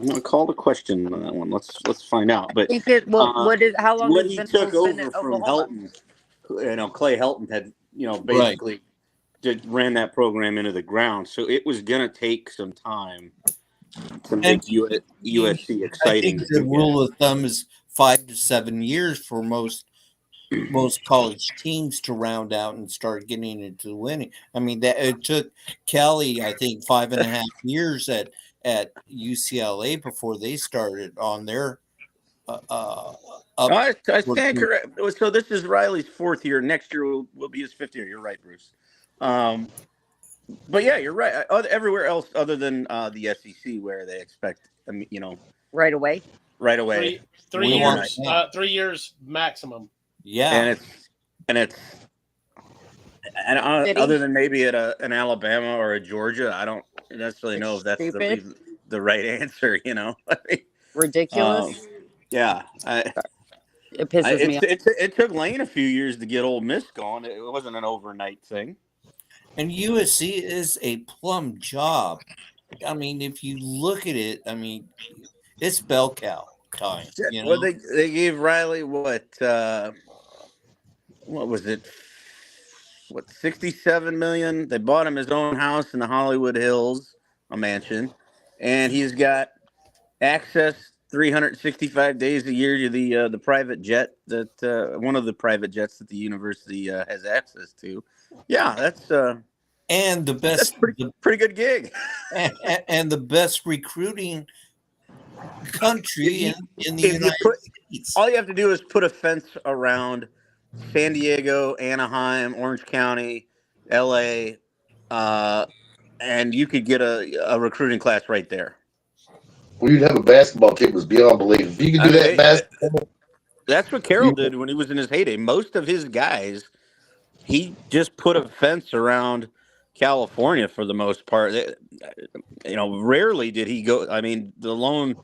gonna call the question on that one. Let's find out. But how long? When he took over from Helton, Clay Helton had basically ran that program into the ground, so it was gonna take some time to make USC exciting. I think the rule of thumb is 5 to 7 years for most college teams to round out and start getting into winning. I mean, that it took Kelly, I think, 5.5 years at UCLA before they started on their. I stand correct. So this is Riley's 4th year. Next year will be his 5th year. You're right, Bruce. But yeah, you're right. Everywhere else other than the SEC, where they expect, right away. Right away. 3 years. 3 years maximum. Yeah, and other than maybe at an Alabama or a Georgia, I don't necessarily know if that's the right answer. Ridiculous. Yeah, it pisses me off. It took Lane a few years to get Ole Miss going. It wasn't an overnight thing. And USC is a plum job. I mean, if you look at it, it's bell cow time. Well, they gave Riley what was it? What, $67 million? They bought him his own house in the Hollywood Hills, a mansion, and he's got access 365 days a year to the private jet that one of the private jets that the university has access to. Yeah, that's and the best, pretty good gig, and the best recruiting country in the United States. All you have to do is put a fence around San Diego, Anaheim, Orange County, LA, and you could get a recruiting class right there. Well, you'd have a basketball team was beyond belief. If you could do that basketball. That's what Carroll did when he was in his heyday. Most of his guys, he just put a fence around California for the most part. Rarely did he go. I mean, the lone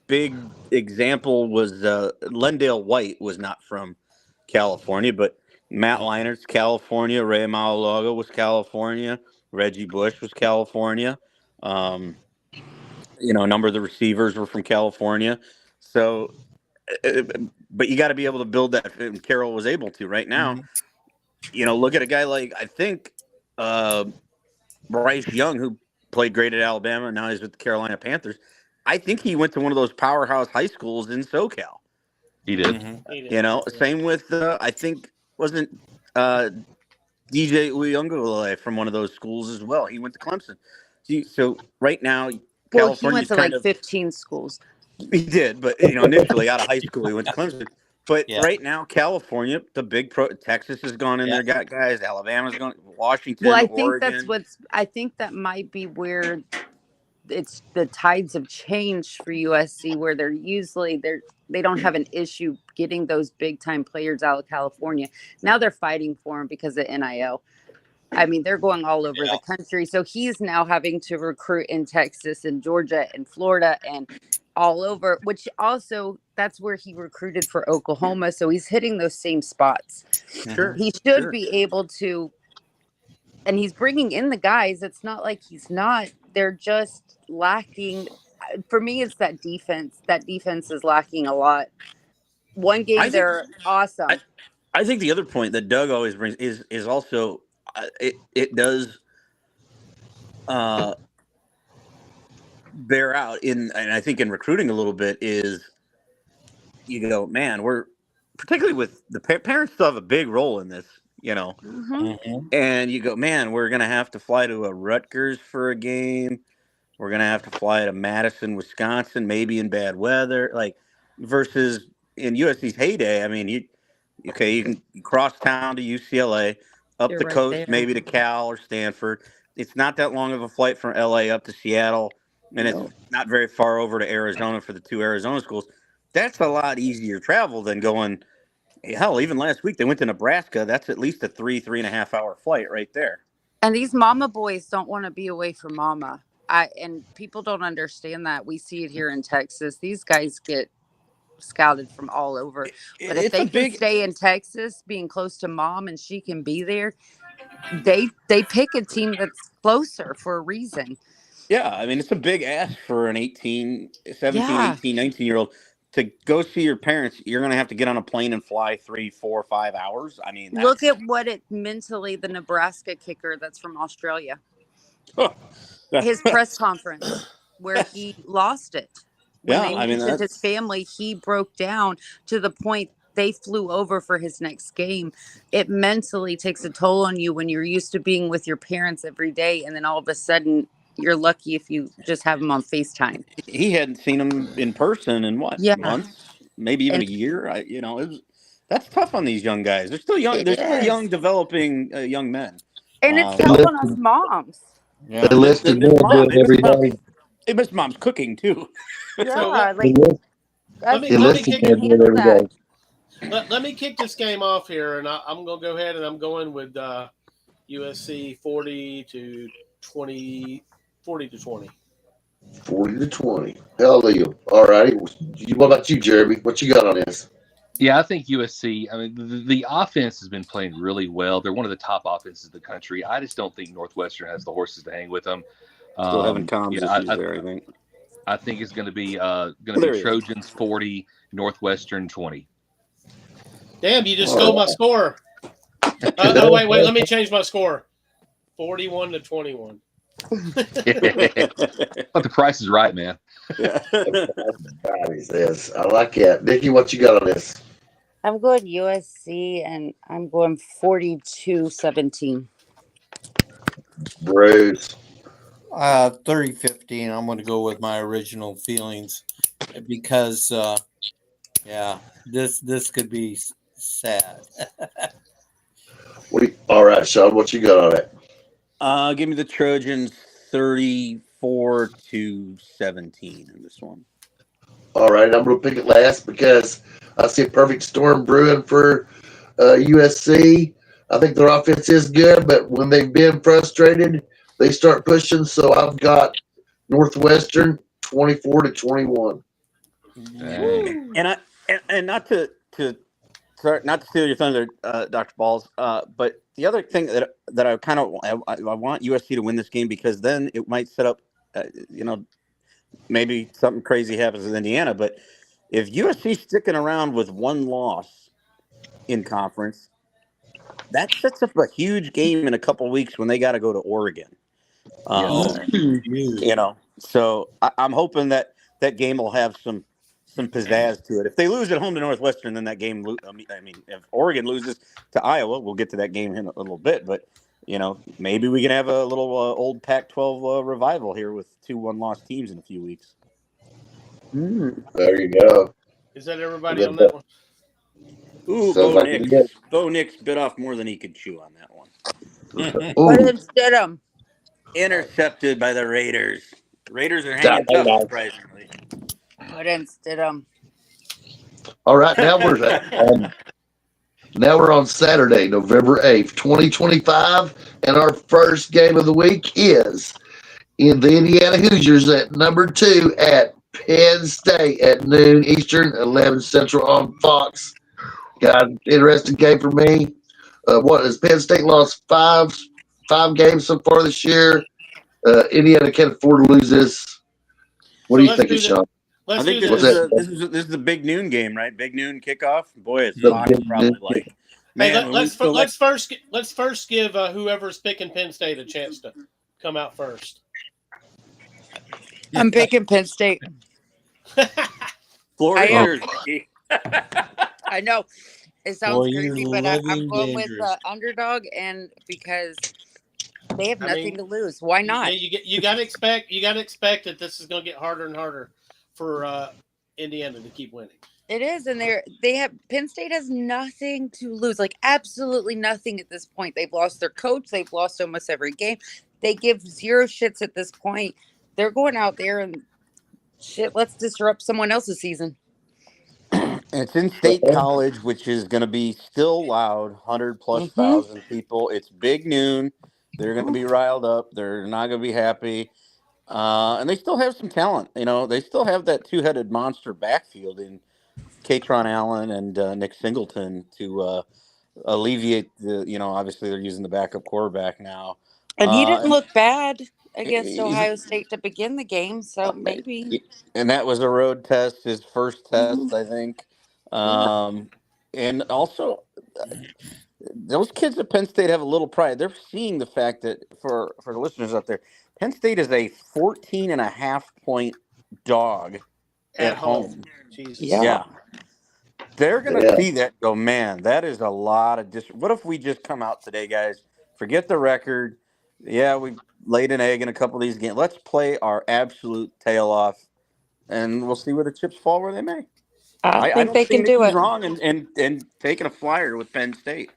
big example was Lendale White was not from California, but Matt Leinert's California, Ray Malalago was California, Reggie Bush was California. A number of the receivers were from California. So, but you got to be able to build that. And Carroll was able to. Right now, look at a guy like, I think, Bryce Young, who played great at Alabama, and now he's with the Carolina Panthers. I think he went to one of those powerhouse high schools in SoCal. He did. Mm-hmm. Same with I think wasn't DJ Uyunglele from one of those schools as well. He went to Clemson. So right now, California's he went to 15 schools. He did, but initially out of high school he went to Clemson. But right now, California, the big Texas has gone in there, got guys. Alabama's gone. Washington. Well, I think Oregon. I think that might be where it's the tides have changed for USC, where they don't have an issue getting those big time players out of California. Now they're fighting for them because of NIL. I mean, they're going all over the country. So he's now having to recruit in Texas and Georgia and Florida and all over, which also that's where he recruited for Oklahoma. So he's hitting those same spots. Sure. He should be able to and he's bringing in the guys. It's not like he's not. They're just lacking. For me, it's that defense. That defense is lacking a lot. One game, they're awesome. I think the other point that Doug always brings is also it does bear out and I think in recruiting a little bit is you go, man, we're particularly with the parents still have a big role in this, and you go, man, we're gonna have to fly to a Rutgers for a game. We're gonna have to fly to Madison, Wisconsin, maybe in bad weather, like versus in USC's heyday. I mean, you can cross town to UCLA, up the coast, maybe to Cal or Stanford. It's not that long of a flight from LA up to Seattle, and it's not very far over to Arizona for the 2 Arizona schools. That's a lot easier travel than going. Hell, even last week they went to Nebraska. That's at least a 3.5 hour flight right there. And these mama boys don't want to be away from mama. And people don't understand that. We see it here in Texas. These guys get scouted from all over. But if they can stay in Texas, being close to mom, and she can be there, they pick a team that's closer for a reason. Yeah, I mean, it's a big ask for an 18, 19-year-old to go see your parents. You're going to have to get on a plane and fly 3, 4, 5 hours. I mean, look at what it mentally, the Nebraska kicker that's from Australia. His press conference where he lost it. When they mentioned his family, he broke down to the point they flew over for his next game. It mentally takes a toll on you when you're used to being with your parents every day, and then all of a sudden you're lucky if you just have them on FaceTime. He hadn't seen him in person in months, maybe even a year. That's tough on these young guys. They're still young. They're still young, developing young men. And it's tough on us moms. Yeah. They listed more every day. They miss mom's cooking too. Yeah, let me kick this game off here, and I'm going to go ahead and I'm going with USC 40 to 20. 40 to 20. 40 to 20. Hallelujah. All righty. What about you, Jeremy? What you got on this? Yeah, I think USC, I mean, the offense has been playing really well. They're one of the top offenses in the country. I just don't think Northwestern has the horses to hang with them. Still having comms issues there, I think. I think it's going to be Trojans 40, Northwestern 20. Damn, you just stole my score. No, wait, let me change my score. 41 to 21. But the price is right, man. I like that. Nikki, what you got on this? I'm going USC, and I'm going 42-17. Bruce. 30-15. I'm going to go with my original feelings because, this could be sad. All right, Sean, what you got on it? Give me the Trojans 34 to 17 in this one. All right, I'm going to pick it last because I see a perfect storm brewing for USC. I think their offense is good, but when they've been frustrated, they start pushing. So I've got Northwestern 24 to 21. And not to steal your thunder, Dr. Balls, but the other thing that I kind of I want USC to win this game because then it might set up, maybe something crazy happens in Indiana. But if USC's sticking around with one loss in conference, that sets up a huge game in a couple of weeks when they got to go to Oregon. So I'm hoping that game will have some pizzazz to it. If they lose at home to Northwestern, then that game. If Oregon loses to Iowa, we'll get to that game in a little bit. But maybe we can have a little old Pac-12 revival here with 2 one-loss teams in a few weeks. There you go. Is that everybody on that one? Ooh, Bo Nix bit off more than he could chew on that one. Intercepted by the Raiders. Raiders are hanging tough, surprisingly. All right, now we're on Saturday, November 8th, 2025, and our first game of the week is in the Indiana Hoosiers at number 2 at Penn State at noon Eastern, 11 Central on Fox. Got an interesting game for me. Penn State lost 5 5 games so far this year. Indiana can't afford to lose this. What do you think, Sean? I think this is the big noon game, right? Big noon kickoff. Boy, it's Fox probably like. Man, hey, let's first give whoever's picking Penn State a chance to come out first. I'm picking Penn State. Florida. I know it sounds crazy, but I'm going with the underdog, and because they have nothing to lose. Why not? Yeah, you got to expect that this is going to get harder and harder for Indiana to keep winning. It is, and Penn State has nothing to lose, like absolutely nothing at this point. They've lost their coach. They've lost almost every game. They give zero shits at this point. They're going out there and shit. Let's disrupt someone else's season. It's in State College, which is going to be still loud, 100+ thousand people. It's big noon. They're going to be riled up. They're not going to be happy. And they still have some talent. You know, they still have that two-headed monster backfield in Katron Allen and Nick Singleton to alleviate the, obviously they're using the backup quarterback now. And he didn't look bad against Ohio State to begin the game, so maybe. And that was a road test, his first test, I think. And also, those kids at Penn State have a little pride. They're seeing the fact that, for the listeners out there, Penn State is a 14.5-point dog at home. Jesus. Yeah. They're going to see that go, man, that is a lot of what if we just come out today, guys? Forget the record. Yeah, we laid an egg in a couple of these games. Let's play our absolute tail off, and we'll see where the chips fall where they may. I think they can do it. Wrong and taking a flyer with Penn State.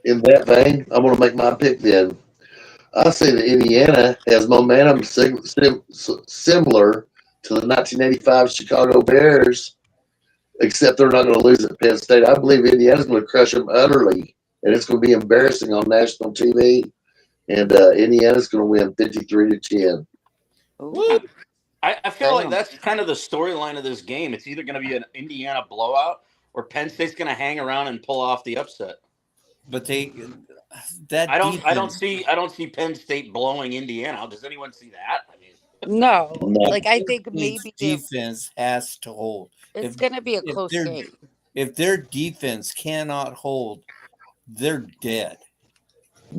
In that vein, I'm going to make my pick then. I say that Indiana has momentum similar to the 1985 Chicago Bears, except they're not going to lose at Penn State. I believe Indiana's going to crush them utterly, and it's going to be embarrassing on national TV. And Indiana's going to win 53-10. I feel like that's kind of the storyline of this game. It's either going to be an Indiana blowout or Penn State's going to hang around and pull off the upset. But I don't see Penn State blowing Indiana out. Does anyone see that? I mean, no. Like I think maybe defense has to hold. It's going to be a close game. If their defense cannot hold, they're dead.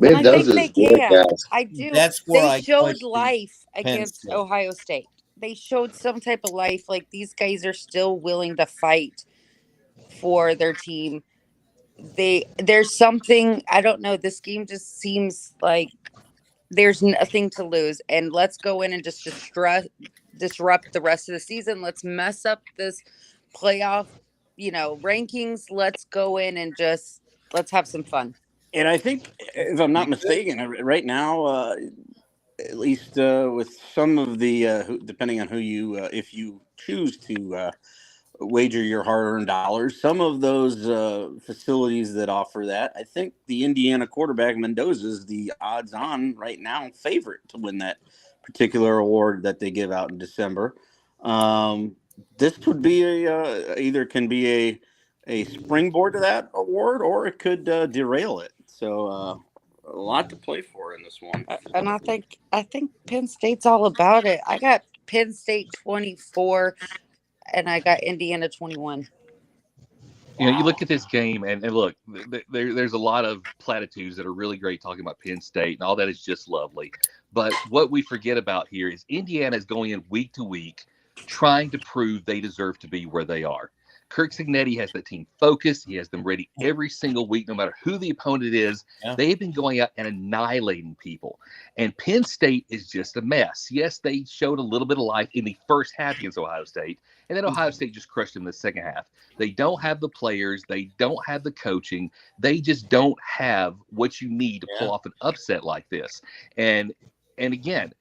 I think they can. I do. That's where they showed life against Ohio State. They showed some type of life. Like these guys are still willing to fight for their team. There's something, I don't know. This game just seems like there's nothing to lose, and let's go in and just disrupt the rest of the season. Let's mess up this playoff, rankings. Let's go in and let's have some fun. And I think, if I'm not mistaken, right now, at least with some of the, depending on who you, if you choose to wager your hard-earned dollars, some of those facilities that offer that, I think the Indiana quarterback Mendoza is the odds-on right now favorite to win that particular award that they give out in December. This would be either can be a springboard to that award, or it could derail it. So a lot to play for in this one. And I think Penn State's all about it. I got Penn State 24, and I got Indiana 21. You know, you look at this game, and look, there's a lot of platitudes that are really great talking about Penn State, and all that is just lovely. But what we forget about here is Indiana is going in week to week trying to prove they deserve to be where they are. Kirk Cignetti has that team focused. He has them ready every single week, no matter who the opponent is. Yeah. They've been going out and annihilating people. And Penn State is just a mess. Yes, they showed a little bit of life in the first half against Ohio State, and then Ohio State just crushed them in the second half. They don't have the players. They don't have the coaching. They just don't have what you need to pull off an upset like this. And again,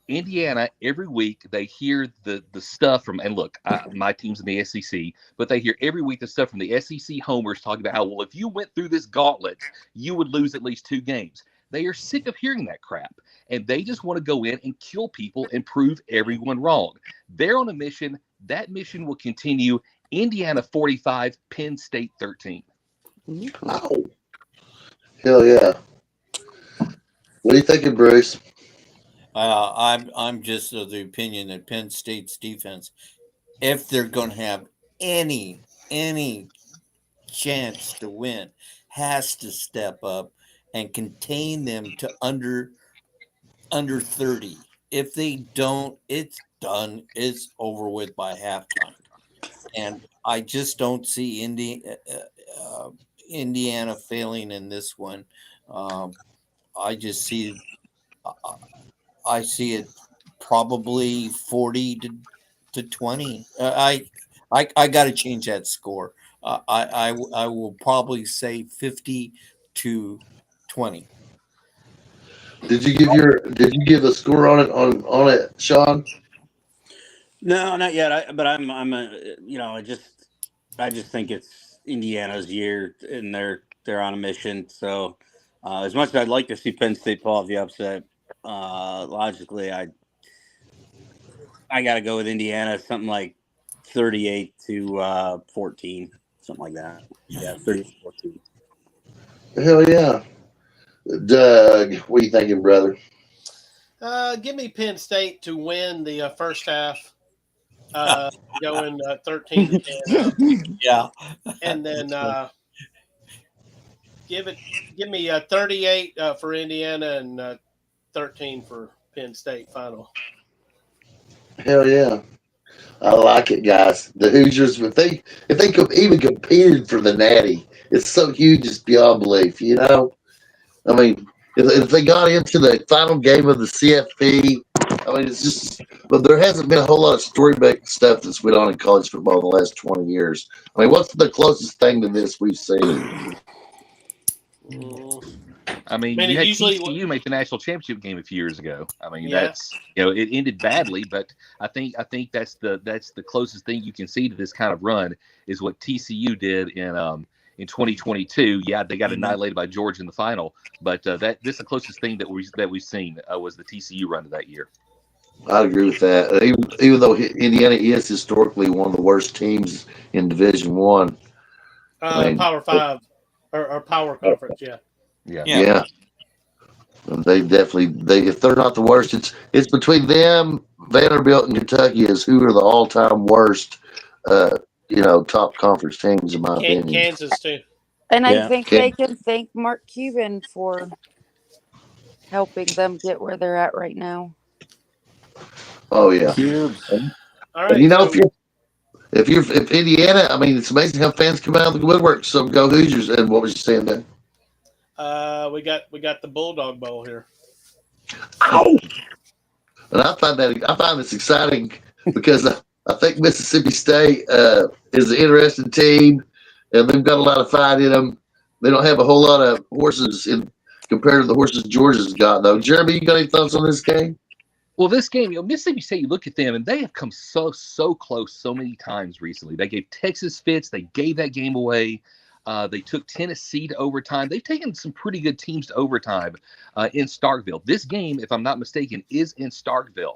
Indiana, every week they hear the stuff from, and look, my team's in the SEC, but they hear every week the stuff from the SEC homers talking about how, well, if you went through this gauntlet, you would lose at least 2 games. They are sick of hearing that crap, and they just want to go in and kill people and prove everyone wrong. They're on a mission. That mission will continue. Indiana 45, Penn State 13. Oh, hell yeah. What are you thinking, Bruce? I'm just of the opinion that Penn State's defense, if they're going to have any chance to win, has to step up and contain them to under 30. If they don't, it's done. It's over with by halftime. And I just don't see Indiana failing in this one. I just see I see it probably 40 to 20. I got to change that score. I will probably say 50 to 20. Did you give a score on it, Sean? No, not yet. But I'm I just think it's Indiana's year, and they're on a mission. So as much as I'd like to see Penn State pull off the upset, logically I got to go with Indiana, something like 38 to 14, something like that. Yeah, 30-14. Hell yeah. Doug, what are you thinking, brother? Give me Penn State to win the first half, going 13 to 10. Yeah. And then give me 38 for Indiana and 13 for Penn State final. Hell yeah. I like it, guys. The Hoosiers, if they even competed for the Natty, it's so huge, it's beyond belief. I mean, if they got into the final game of the CFP, I mean, it's just. But there hasn't been a whole lot of story-making stuff that's went on in college football in the last 20 years. I mean, what's the closest thing to this we've seen? I mean, you had TCU make the national championship game a few years ago. I mean, that's it ended badly, but I think that's the closest thing you can see to this kind of run is what TCU did in 2022. Yeah, they got annihilated by Georgia in the final, but this is the closest thing that we've seen was the TCU run of that year. I agree with that. Even though Indiana is historically one of the worst teams in Division One, Power 5 or Power Conference, yeah. They definitely if they're not the worst, it's between them, Vanderbilt, and Kentucky is who are the all-time worst. Top conference teams in my opinion. Kansas too. And I think they can thank Mark Cuban for helping them get where they're at right now. Oh yeah. All right. If Indiana, I mean, it's amazing how fans come out of the woodwork. So go Hoosiers. And what was you saying then? We got the Bulldog Bowl here. Ow! And I find this exciting because I think Mississippi State is an interesting team, and they've got a lot of fight in them. They don't have a whole lot of horses compared to the horses Georgia's got, though. Jeremy, you got any thoughts on this game? Well, this game, Mississippi State, you look at them, and they have come so close so many times recently. They gave Texas fits. They gave that game away. They took Tennessee to overtime. They've taken some pretty good teams to overtime in Starkville. This game, if I'm not mistaken, is in Starkville.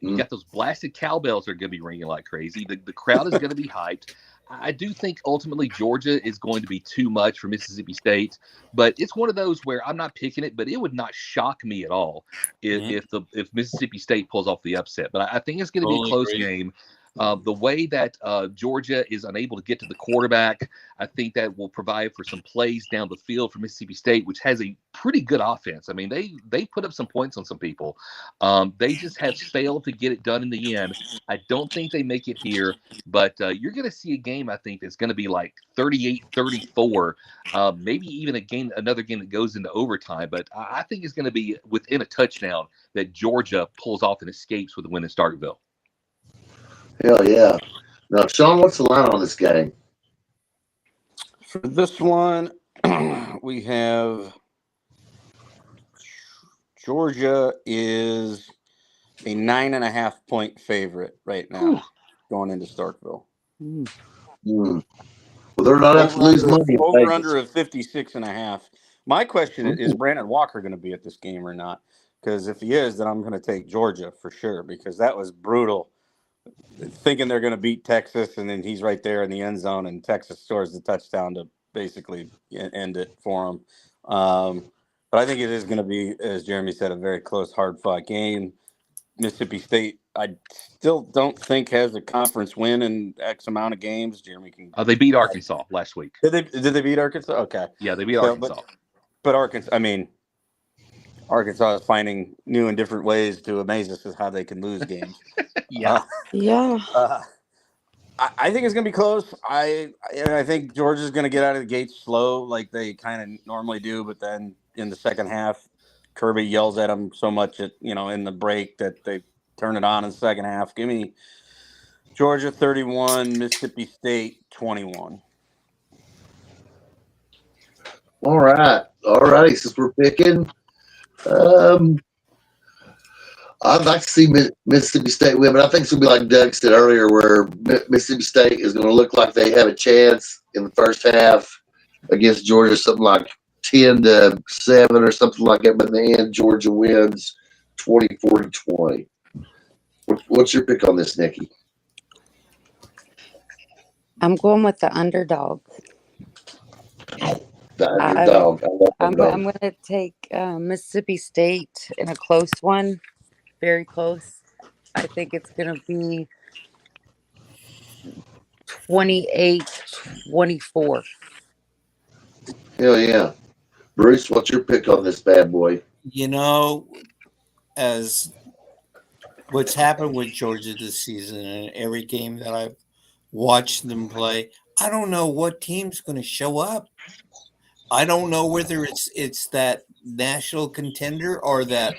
You got those blasted cowbells that are going to be ringing like crazy. The crowd is going to be hyped. I do think ultimately Georgia is going to be too much for Mississippi State, but it's one of those where I'm not picking it, but it would not shock me at all if Mississippi State pulls off the upset. But I think it's going to be a close game. The way that Georgia is unable to get to the quarterback, I think that will provide for some plays down the field for Mississippi State, which has a pretty good offense. I mean, they put up some points on some people. They just have failed to get it done in the end. I don't think they make it here, but you're going to see a game, I think, that's going to be like 38-34, maybe even another game that goes into overtime. But I think it's going to be within a touchdown that Georgia pulls off and escapes with a win in Starkville. Hell yeah. Now, Sean, what's the line on this game? For this one, we have Georgia is a 9.5-point favorite right now going into Starkville. Well, they're not have to lose money. Over under of 56.5. My question is Brandon Walker going to be at this game or not? Because if he is, then I'm going to take Georgia for sure because that was brutal. Thinking they're going to beat Texas, and then he's right there in the end zone, and Texas scores the touchdown to basically end it for him. But I think it is going to be, as Jeremy said, a very close, hard-fought game. Mississippi State, I still don't think has a conference win in X amount of games. Jeremy can. They beat Arkansas last week. Did they beat Arkansas? Okay. Yeah, they beat Arkansas. But Arkansas, Arkansas is finding new and different ways to amaze us with how they can lose games. Yeah. I think it's going to be close. I think Georgia's going to get out of the gate slow, like they kind of normally do. But then in the second half, Kirby yells at them so much in the break that they turn it on in the second half. Give me Georgia 31, Mississippi State 21. All right. Since we're picking, I'd like to see Mississippi State win, but I think it's going to be like Doug said earlier, where Mississippi State is going to look like they have a chance in the first half against Georgia, something like 10-7 or something like that. But in the end, Georgia wins 24-20. What's your pick on this, Nikki? I'm going with the underdog. The underdog. I'm going to take Mississippi State in a close one. Very close. I think it's going to be 28-24. Hell yeah. Bruce, what's your pick on this bad boy? As what's happened with Georgia this season and every game that I've watched them play, I don't know what team's going to show up. I don't know whether it's that national contender or that,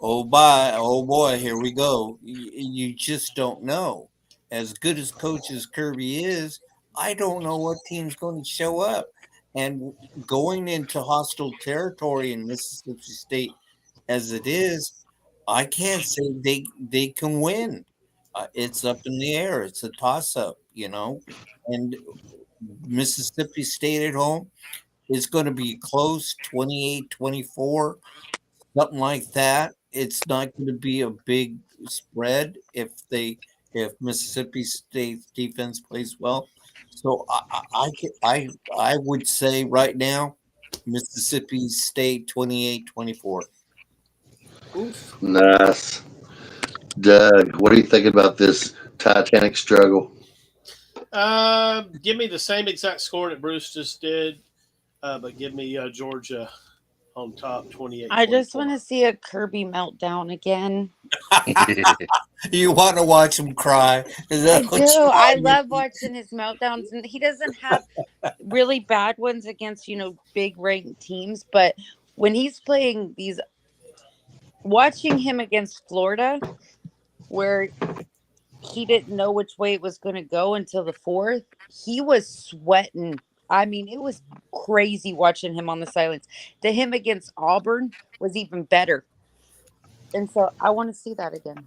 oh boy, here we go. You just don't know. As good as Coach as Kirby is, I don't know what team's going to show up. And going into hostile territory in Mississippi State as it is, I can't say they can win. It's up in the air. It's a toss-up, And Mississippi State at home is going to be close, 28-24, something like that. It's not going to be a big spread if Mississippi State's defense plays well. So I would say right now, Mississippi State 28-24. Nice. Doug, what are you thinking about this Titanic struggle? Give me the same exact score that Bruce just did, but give me Georgia on top 28. I just want to see a Kirby meltdown again. You want to watch him cry? I do. I love watching his meltdowns, and he doesn't have really bad ones against big ranked teams. But when he's playing watching him against Florida, where he didn't know which way it was going to go until the fourth, he was sweating. I mean, it was crazy watching him on the sidelines. Him against Auburn was even better. And so I want to see that again.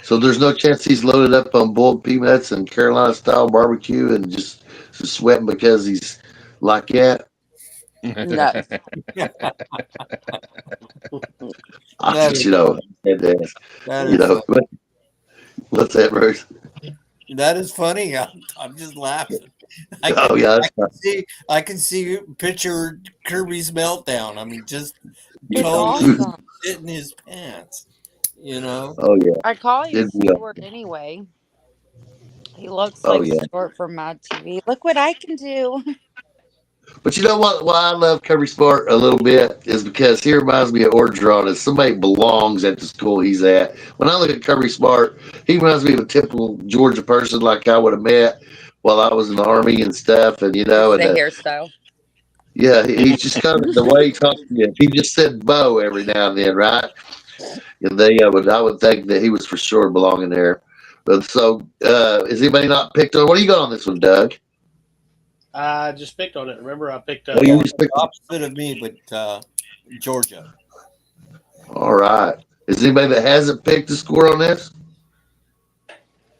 So there's no chance he's loaded up on boiled peanuts and Carolina-style barbecue and just sweating because he's like that? No. What's that, Bruce? That is funny. I'm just laughing. I can see picture Kirby's meltdown. I mean, just totally shitting his pants. Oh yeah. I call him Stewart anyway. He looks like Stewart from Mad TV. Look what I can do. But you know what? Why I love Kirby Smart a little bit is because he reminds me of Orgeron, and somebody belongs at the school he's at. When I look at Kirby Smart, he reminds me of a typical Georgia person like I would have met while I was in the Army and stuff. And the hairstyle. Yeah, he's just kind of the way he talks to you. He just said "Bo" every now and then, right? And I would think that he was for sure belonging there. But so, is anybody not picked on? What do you got on this one, Doug? I just picked on it. Remember, I picked up you just picked opposite of me, but Georgia. All right. Is anybody that hasn't picked the score on this?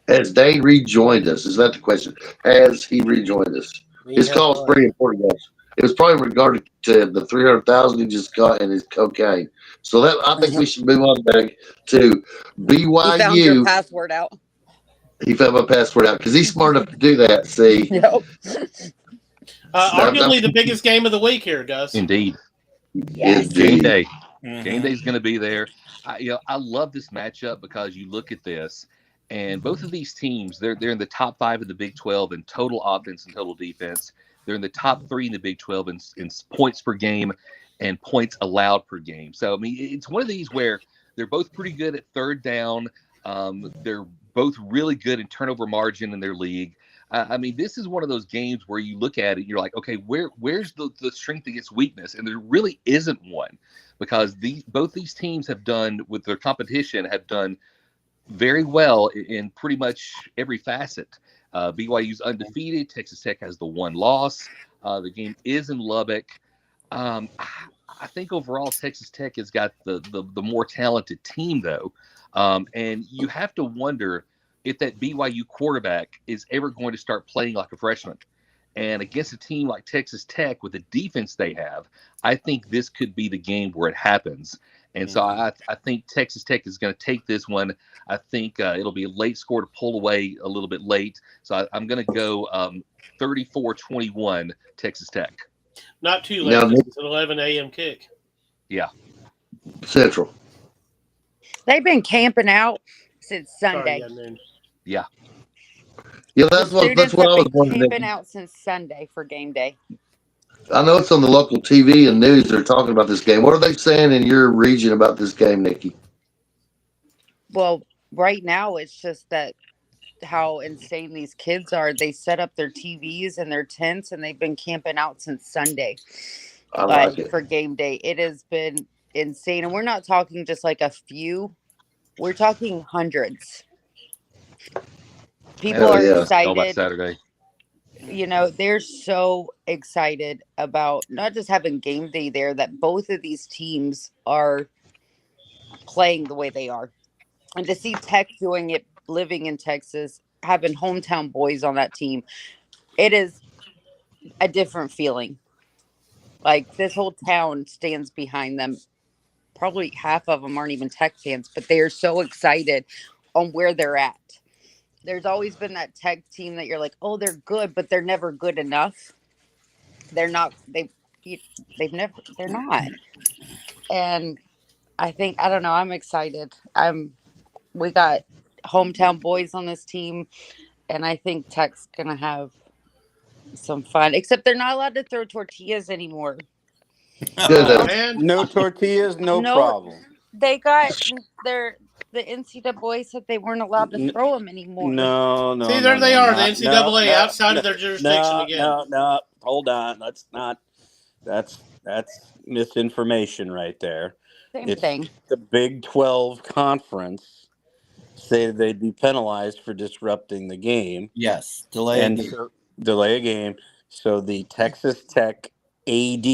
Has Dane rejoined us? Is that the question? Has he rejoined us? His call was pretty important, guys. It was probably regarding to the 300,000 he just got in his cocaine. So I think we should move on back to BYU. He found your password out. He found my password out because he's smart enough to do that. See. Yep. Arguably the biggest game of the week here, Gus. Indeed. Yes. Game day. Mhm. Game day's going to be there. I love this matchup because you look at this, and both of these teams, they're in the top 5 of the Big 12 in total offense and total defense. They're in the top 3 in the Big 12 in points per game and points allowed per game. So, I mean, it's one of these where they're both pretty good at third down. They're both really good in turnover margin in their league. I mean, this is one of those games where you look at it and you're like, okay, where's the strength against weakness? And there really isn't one, because both these teams have done, with their competition, have done very well in pretty much every facet. BYU's undefeated. Texas Tech has the one loss. The game is in Lubbock. I think overall Texas Tech has got the more talented team, though. And you have to wonder if that BYU quarterback is ever going to start playing like a freshman. And against a team like Texas Tech with the defense they have, I think this could be the game where it happens. And so I think Texas Tech is going to take this one. I think it'll be a late score to pull away a little bit late. So I'm going to go 34-21 Texas Tech. Not too late. It's an 11 a.m. kick. Yeah. Central. They've been camping out since Sunday. Yeah. Yeah, that's what I was wondering. Camping out since Sunday for game day. I know it's on the local TV and news. They're talking about this game. What are they saying in your region about this game, Nikki? Well, right now it's just that how insane these kids are. They set up their TVs and their tents, and they've been camping out since Sunday for game day. It has been insane, and we're not talking just like a few. We're talking hundreds. People are excited. All about Saturday. You know, they're so excited about not just having game day there, that both of these teams are playing the way they are. And to see Tech doing it, living in Texas, having hometown boys on that team, it is a different feeling. Like, this whole town stands behind them. Probably half of them aren't even Tech fans, but they are so excited on where they're at. There's always been that Tech team that you're like, oh, they're good, but they're never good enough. They're not. They're not. And I don't know. I'm excited. We got hometown boys on this team, and I think Tech's gonna have some fun. Except they're not allowed to throw tortillas anymore. No tortillas, no problem. They got the NCAA said they weren't allowed to throw them anymore. No. See, there they are, the NCAA outside of their jurisdiction again. No, hold on. That's misinformation right there. Same thing. The Big 12 conference say they'd be penalized for disrupting the game. Yes, delay a game. So the Texas Tech AD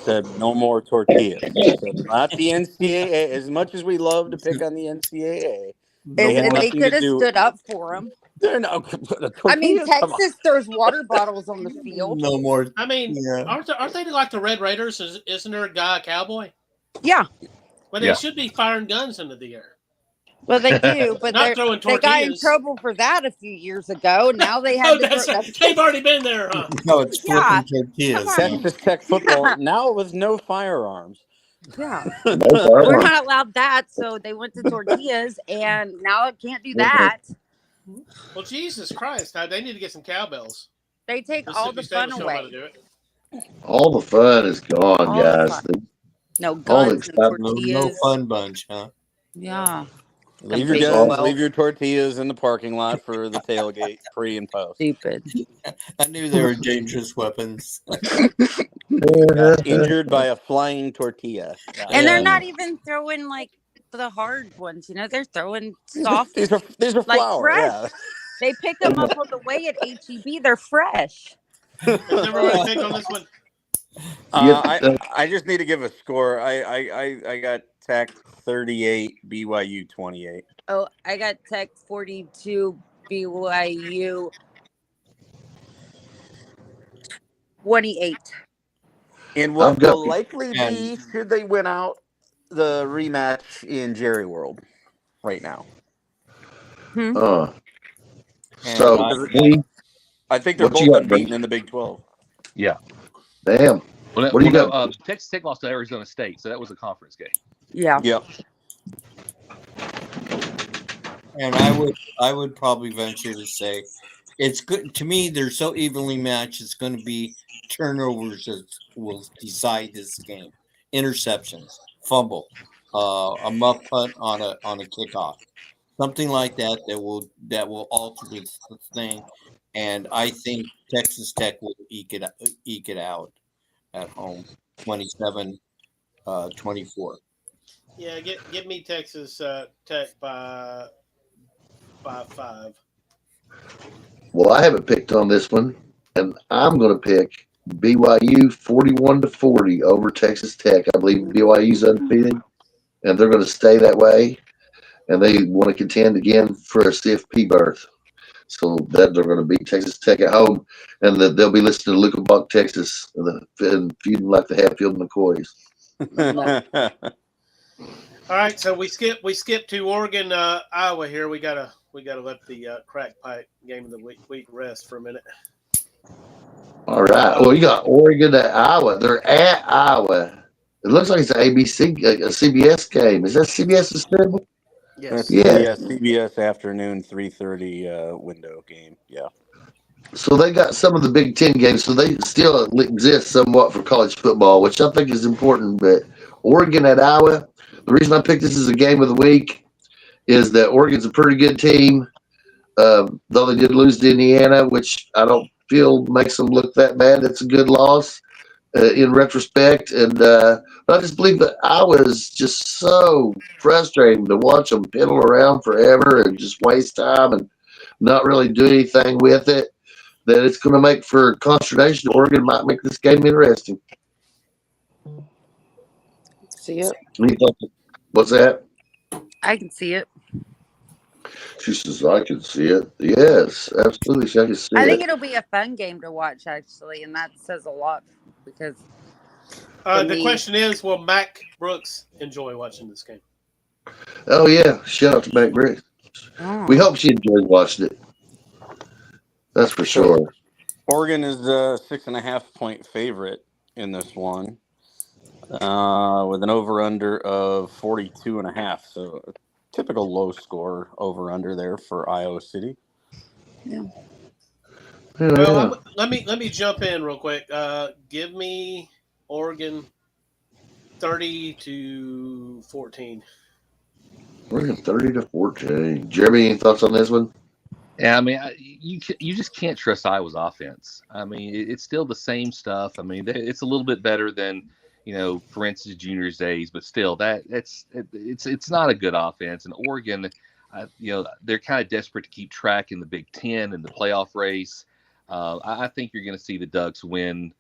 said no more tortillas. So not the NCAA. As much as we love to pick on the NCAA, they could have stood up for them. They're no. I mean, Texas throws water bottles on the field. No more. I mean, aren't they like the Red Raiders? Isn't there a guy a cowboy? Yeah. Well, they should be firing guns into the air. Well, they do, but Not throwing they got in tortillas. trouble for that a few years ago. Now they have they've already been there, huh? No, it's flipping tortillas. Texas Tech football now with no firearms. Yeah. We're not allowed that, so they went to tortillas, and now it can't do that. Well, Jesus Christ, they need to get some cowbells. They take all the fun away. All the fun is gone, guys. No guns and tortillas. No fun bunch, huh? Yeah. Leave your guns, leave your tortillas in the parking lot for the tailgate, pre and post. Stupid. I knew they were dangerous weapons. Injured by a flying tortilla. And they're not even throwing like the hard ones, they're throwing soft. These are like flour, fresh. yeah. They pick them up on the way at HEB. They're fresh. Is everyone take on this one? I just need to give a score. I got Tech 38, BYU 28. Oh, I got Tech 42, BYU 28. And what will likely be, should they win out, the rematch in Jerry World right now. So I think they're both unbeaten in the Big 12. Yeah. Damn. Well, What do you got? Texas Tech lost to Arizona State, so that was a conference game. Yeah. Yep. And I would probably venture to say it's good to me. They're so evenly matched. It's going to be turnovers that will decide this game. Interceptions, fumble, a muff punt on a kickoff, something like that will alter this thing. And I think Texas Tech will eke it out at home, 27-24. Yeah, give me Texas Tech by 5. Well, I haven't picked on this one, and I'm going to pick BYU 41-40 over Texas Tech. I believe BYU's undefeated, and they're going to stay that way, and they want to contend again for a CFP berth. So that they're going to beat Texas Tech at home, and they'll be listening to Luca Buck, Texas, and feuding like the Hatfield McCoys. All right, so we skip to Oregon, Iowa here. We gotta let the crack pipe game of the week rest for a minute. All right. Well, you got Oregon at Iowa. They're at Iowa. It looks like it's an ABC, a CBS game. Is that CBS's schedule? Yes. Yeah. CBS afternoon 3:30 window game. Yeah. So they got some of the Big Ten games, so they still exist somewhat for college football, which I think is important. But Oregon at Iowa. The reason I picked this as a game of the week is that Oregon's a pretty good team, though they did lose to Indiana, which I don't feel makes them look that bad. It's a good loss in retrospect. And I just believe that Iowa is just so frustrating to watch them piddle around forever and just waste time and not really do anything with it, that it's going to make for consternation. Oregon might make this game interesting. See it. What's that? I can see it. She says, I can see it. Yes, absolutely. I can see it. I think it'll be a fun game to watch, actually, and that says a lot because the question is, will Mac Brooks enjoy watching this game? Oh, yeah. Shout out to Mac Brooks. Oh. We hope she enjoyed watching it. That's for sure. Oregon is a 6.5-point favorite in this one, with an over/under of 42.5. So a typical low score over/under there for Iowa City. Yeah. Well, let me jump in real quick. Give me Oregon 30-14. Oregon 30-14. Jeremy, any thoughts on this one? Yeah, I mean, you just can't trust Iowa's offense. I mean, it's still the same stuff. I mean, it's a little bit better than, for instance, Junior's days, but still, it's not a good offense. And Oregon, they're kind of desperate to keep track in the Big Ten and the playoff race. I think you're going to see the Ducks win,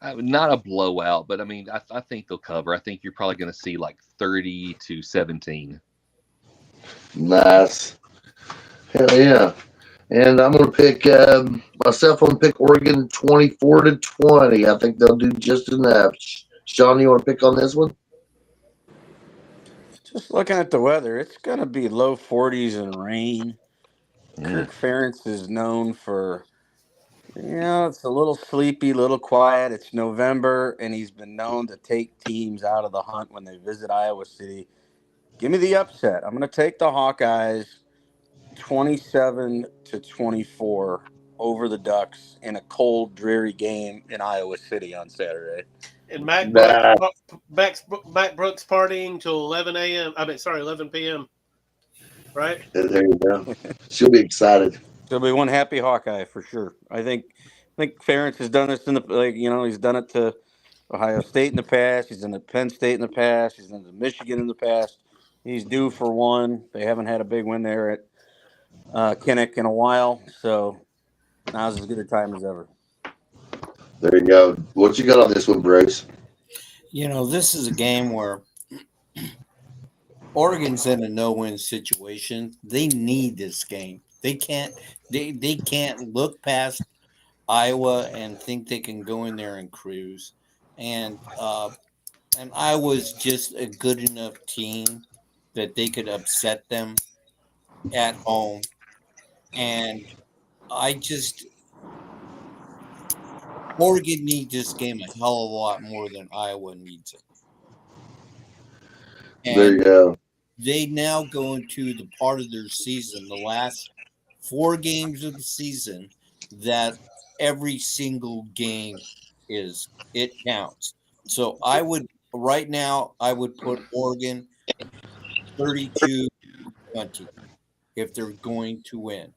not a blowout, but I mean, I think they'll cover. I think you're probably going to see like 30-17. Nice. Hell yeah. And I'm going to pick myself. I'm going to pick Oregon 24-20. I think they'll do just enough. Sean, you want to pick on this one? Just looking at the weather, it's going to be low 40s and rain. Kirk Ferentz is known for, it's a little sleepy, little quiet. It's November, and he's been known to take teams out of the hunt when they visit Iowa City. Give me the upset. I'm going to take the Hawkeyes 27-24 over the Ducks in a cold, dreary game in Iowa City on Saturday. And Mac Brooks partying till 11 p.m. Right? There you go. She'll be excited. She'll be one happy Hawkeye for sure. I think Ferentz has done this in the he's done it to Ohio State in the past. He's done it to Penn State in the past. He's done it to Michigan in the past. He's due for one. They haven't had a big win there at Kinnick in a while, so now's as good a time as ever. There you go. What you got on this one, Bruce? This is a game where Oregon's in a no-win situation. They need this game. They can't look past Iowa and think they can go in there and cruise. And Iowa's just a good enough team that they could upset them at home. Oregon needs this game a hell of a lot more than Iowa needs it. And there you go. they now go into the part of their season, the last 4 games of the season, that every single game it counts. So I would right now put Oregon 32-20 if they're going to win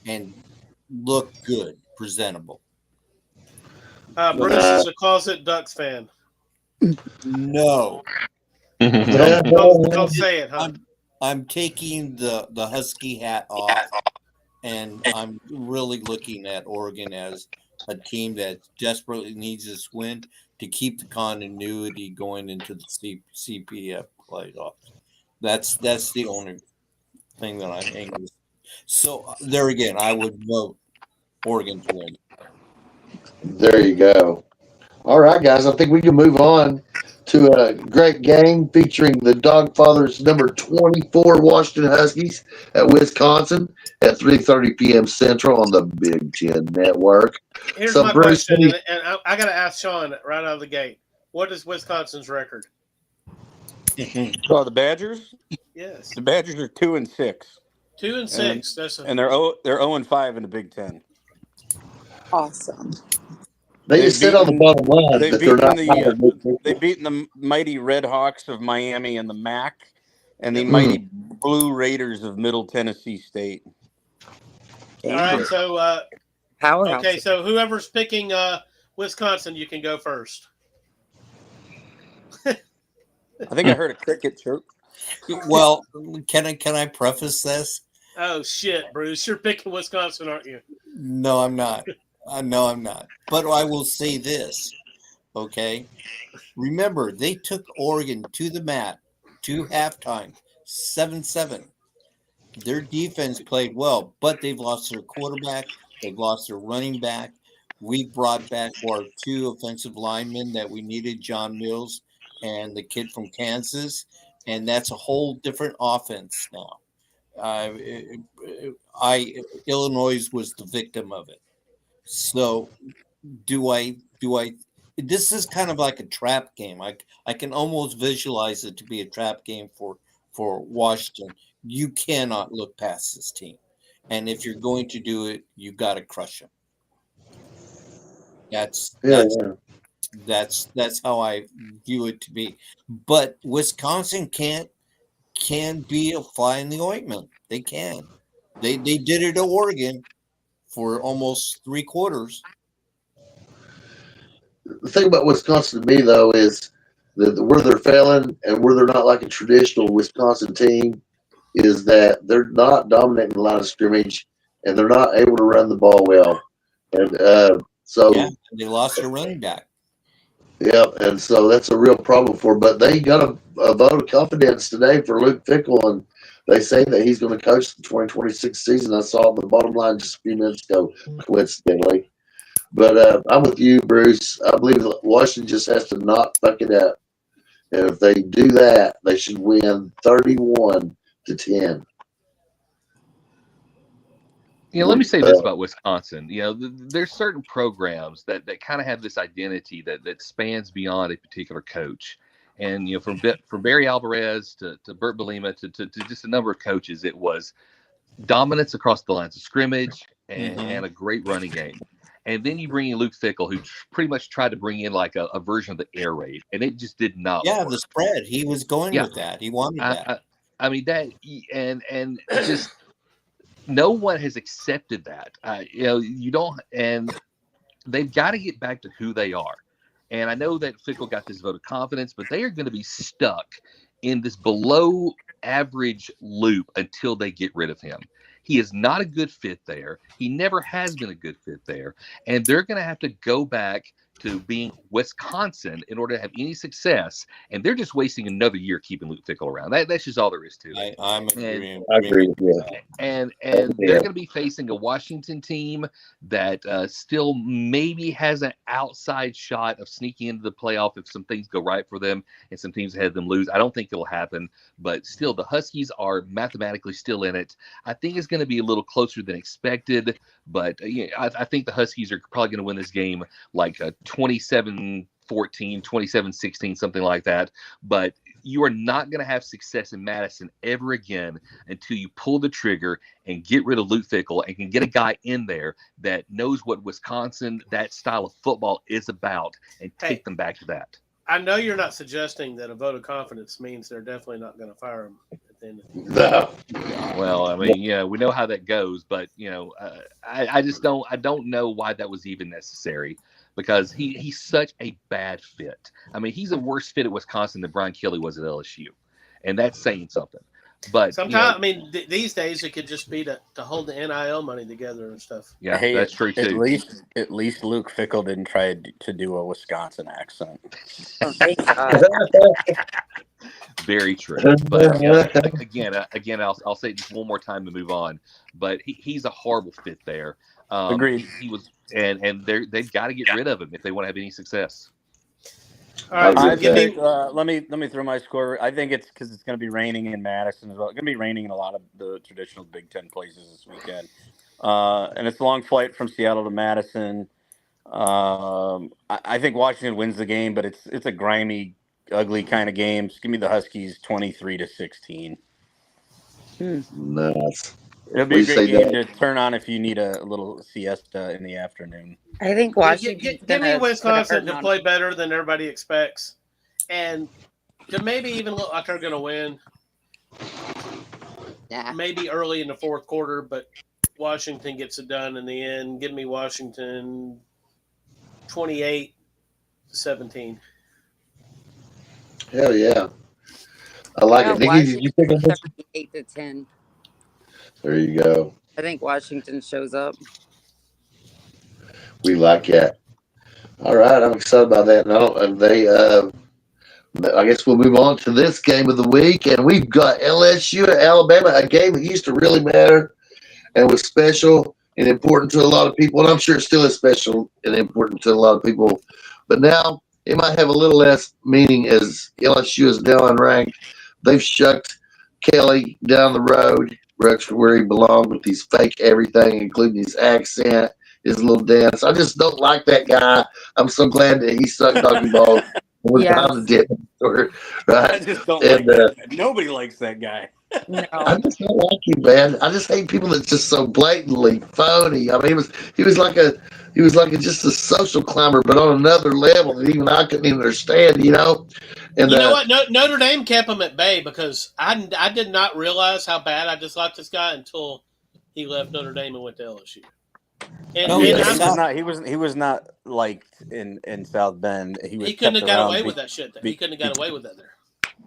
and look good, presentable. Bruce is a closet Ducks fan. No. Don't say it, huh? I'm taking the Husky hat off, and I'm really looking at Oregon as a team that desperately needs this win to keep the continuity going into the CPF playoffs. That's the only thing that I'm angry. So there again, I would vote Oregon to win. There you go. All right, guys. I think we can move on to a great game featuring the Dogfathers number 24 Washington Huskies at Wisconsin at 3:30 p.m. Central on the Big Ten Network. Here's So, my Bruce, question, and I got to ask Sean right out of the gate. What is Wisconsin's record? Oh, the Badgers? Yes. The Badgers are 2-6. 2-6. And they're 0-5 in the Big Ten. Awesome. They just sit on the bottom line, They've but they're not. they've beaten the mighty Red Hawks of Miami and the MAC, and the mighty Blue Raiders of Middle Tennessee State. All right, so Powerhouse. okay, so whoever's picking Wisconsin, you can go first. I think I heard a cricket chirp. Well, can I preface this? Oh shit, Bruce, you're picking Wisconsin, aren't you? No, I'm not. No, I'm not. But I will say this, okay? Remember, they took Oregon to the mat, to halftime, 7-7. Their defense played well, but they've lost their quarterback. They've lost their running back. We brought back our 2 offensive linemen that we needed, John Mills and the kid from Kansas, and that's a whole different offense now. Illinois was the victim of it. So do I this is kind of like a trap game. I can almost visualize it to be a trap game for Washington. You cannot look past this team. And if you're going to do it, you got to crush them. That's how I view it to be. But Wisconsin can be a fly in the ointment. They can. They did it at Oregon for almost 3 quarters. The thing about Wisconsin to me, though, is that where they're failing and where they're not like a traditional Wisconsin team is that they're not dominating the line of scrimmage and they're not able to run the ball well. And they lost their running back. Yeah, and so that's a real problem for them. But they got a vote of confidence today for Luke Fickell, and they say that he's going to coach the 2026 season. I saw the bottom line just a few minutes ago, coincidentally. But I'm with you, Bruce. I believe that Washington just has to not fuck it up. And if they do that, they should win 31-10. Let me say this about Wisconsin. There's certain programs that kind of have this identity that spans beyond a particular coach. And, from Barry Alvarez to Bert Bielema to just a number of coaches, it was dominance across the lines of scrimmage and a great running game. And then you bring in Luke Fickell, who pretty much tried to bring in like a version of the air raid, and it just did not work. The spread. He was going with that. He wanted that. I mean, that and just no one has accepted that. You don't, and they've got to get back to who they are. And I know that Fickell got this vote of confidence, but they are going to be stuck in this below average loop until they get rid of him. He is not a good fit there. He never has been a good fit there. And they're going to have to go back to being Wisconsin in order to have any success, and they're just wasting another year keeping Luke Fickell around. That's just all there is to it. I'm agreeing. I agree with you. And they're going to be facing a Washington team that still maybe has an outside shot of sneaking into the playoff if some things go right for them and some teams ahead of them lose. I don't think it'll happen, but still, the Huskies are mathematically still in it. I think it's going to be a little closer than expected, but I think the Huskies are probably going to win this game like 27-14, 27-16, something like that. But you are not going to have success in Madison ever again until you pull the trigger and get rid of Luke Fickell and can get a guy in there that knows what Wisconsin, that style of football is about, and take them back to that. I know you're not suggesting that a vote of confidence means they're definitely not going to fire him at the end of the year. No. Well, I mean, we know how that goes, but I just don't know why that was even necessary, because he's such a bad fit. I mean, he's a worse fit at Wisconsin than Brian Kelly was at LSU, and that's saying something. But sometimes, I mean, these days it could just be to hold the NIL money together and stuff. Yeah, that's true too. At least Luke Fickell didn't try to do a Wisconsin accent. Very true. But again, I'll say this one more time to move on. But he's a horrible fit there. Agreed. He was, and they've got to get rid of him if they want to have any success. All right, let me throw my score. I think it's because it's going to be raining in Madison as well. It's going to be raining in a lot of the traditional Big Ten places this weekend, and it's a long flight from Seattle to Madison. I think Washington wins the game, but it's a grimy, ugly kind of game. Just give me the Huskies 23-16. Nice. It'll be a great game to turn on if you need a little siesta in the afternoon. I think Washington. Give me Wisconsin to play better than everybody expects, and to maybe even look like they're going to win. Yeah. Maybe early in the fourth quarter, but Washington gets it done in the end. Give me Washington 28-17. Hell yeah. I like it. Nikki, did you pick up this? 8-10. There you go. I think Washington shows up. We like that. All right, I'm excited about that. I guess we'll move on to this game of the week, and we've got LSU at Alabama, a game that used to really matter and was special and important to a lot of people, and I'm sure it still is special and important to a lot of people. But now it might have a little less meaning as LSU is now unranked. They've shucked Kelly down the road, where he belonged, with his fake everything, including his accent, his little dance. I just don't like that guy. I'm so glad that he sucked doggy balls. Right? I just don't like that. Nobody likes that guy. No. I just don't like you, man. I just hate people that's just so blatantly phony. I mean, he was like just a social climber, but on another level that even I couldn't even understand. And you know what? Notre Dame kept him at bay because I did not realize how bad I disliked this guy until he left Notre Dame and went to LSU. He was not liked in South Bend. He couldn't have got away with that shit. He couldn't have got away with that there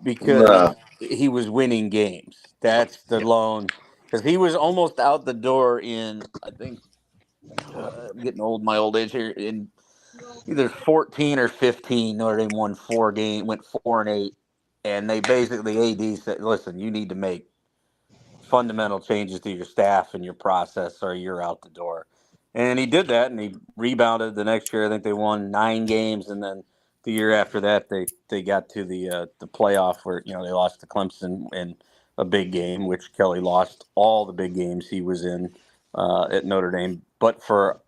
because he was winning games. That's the lone, because he was almost out the door in, I think, I'm getting old, my old age here, in either 14 or 15. Notre Dame won 4 games, went 4-8, and they basically, AD said, "Listen, you need to make fundamental changes to your staff and your process, or you're out the door." And he did that, and he rebounded the next year. I think they won 9 games, and then the year after that, they got to the playoff where they lost to Clemson in a big game, which Kelly lost all the big games he was in at Notre Dame, but for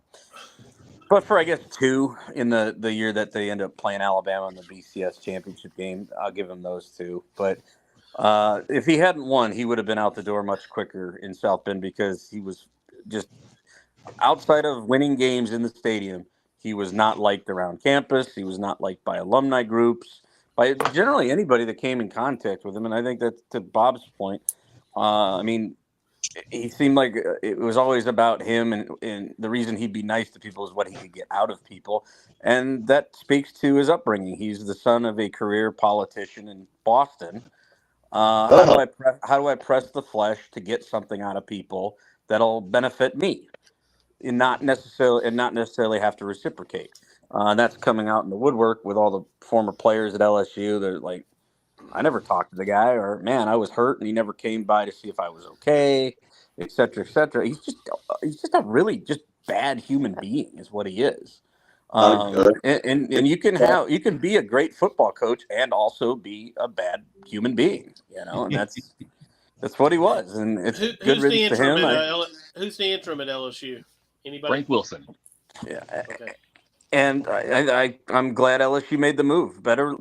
I guess 2 in the year that they ended up playing Alabama in the BCS championship game. I'll give him those 2, but if he hadn't won, he would have been out the door much quicker in South Bend, because he was just, outside of winning games in the stadium, he was not liked around campus. He was not liked by alumni groups, by generally anybody that came in contact with him. And I think that, to Bob's point, I mean, he seemed like it was always about him, and the reason he'd be nice to people is what he could get out of people. And that speaks to his upbringing. He's the son of a career politician in Boston. How do I press the flesh to get something out of people that'll benefit me, and not necessarily have to reciprocate? And that's coming out in the woodwork with all the former players at LSU. They're like, I never talked to the guy, or man, I was hurt and he never came by to see if I was okay, et cetera, et cetera. He's just a really just bad human being is what he is. And you can be a great football coach and also be a bad human being, and that's what he was. And it's good riddance to him. Who's the interim at LSU? Anybody? Frank Wilson. Yeah. Okay. And I'm glad LSU made the move. Better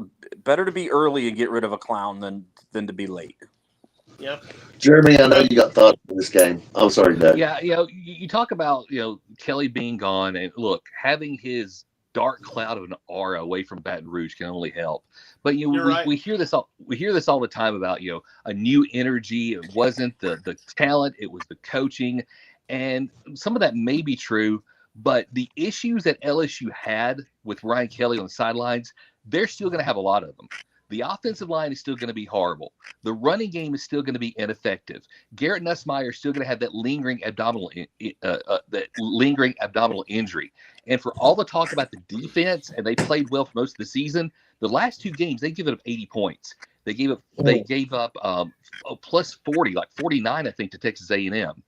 to be early and get rid of a clown than to be late. Yep. Jeremy, I know you got thoughts on this game. I'm sorry, Dad. Yeah, you talk about Kelly being gone, and look, having his dark cloud of an aura away from Baton Rouge can only help. But we hear this all the time about a new energy. It wasn't the talent, it was the coaching, and some of that may be true. But the issues that LSU had with Ryan Kelly on the sidelines, they're still going to have a lot of them. The offensive line is still going to be horrible. The running game is still going to be ineffective. Garrett Nussmeier is still going to have that lingering abdominal injury. And for all the talk about the defense, and they played well for most of the season, the last 2 games they give up 80 points. They gave up plus 40, like 49, I think, to Texas A&M.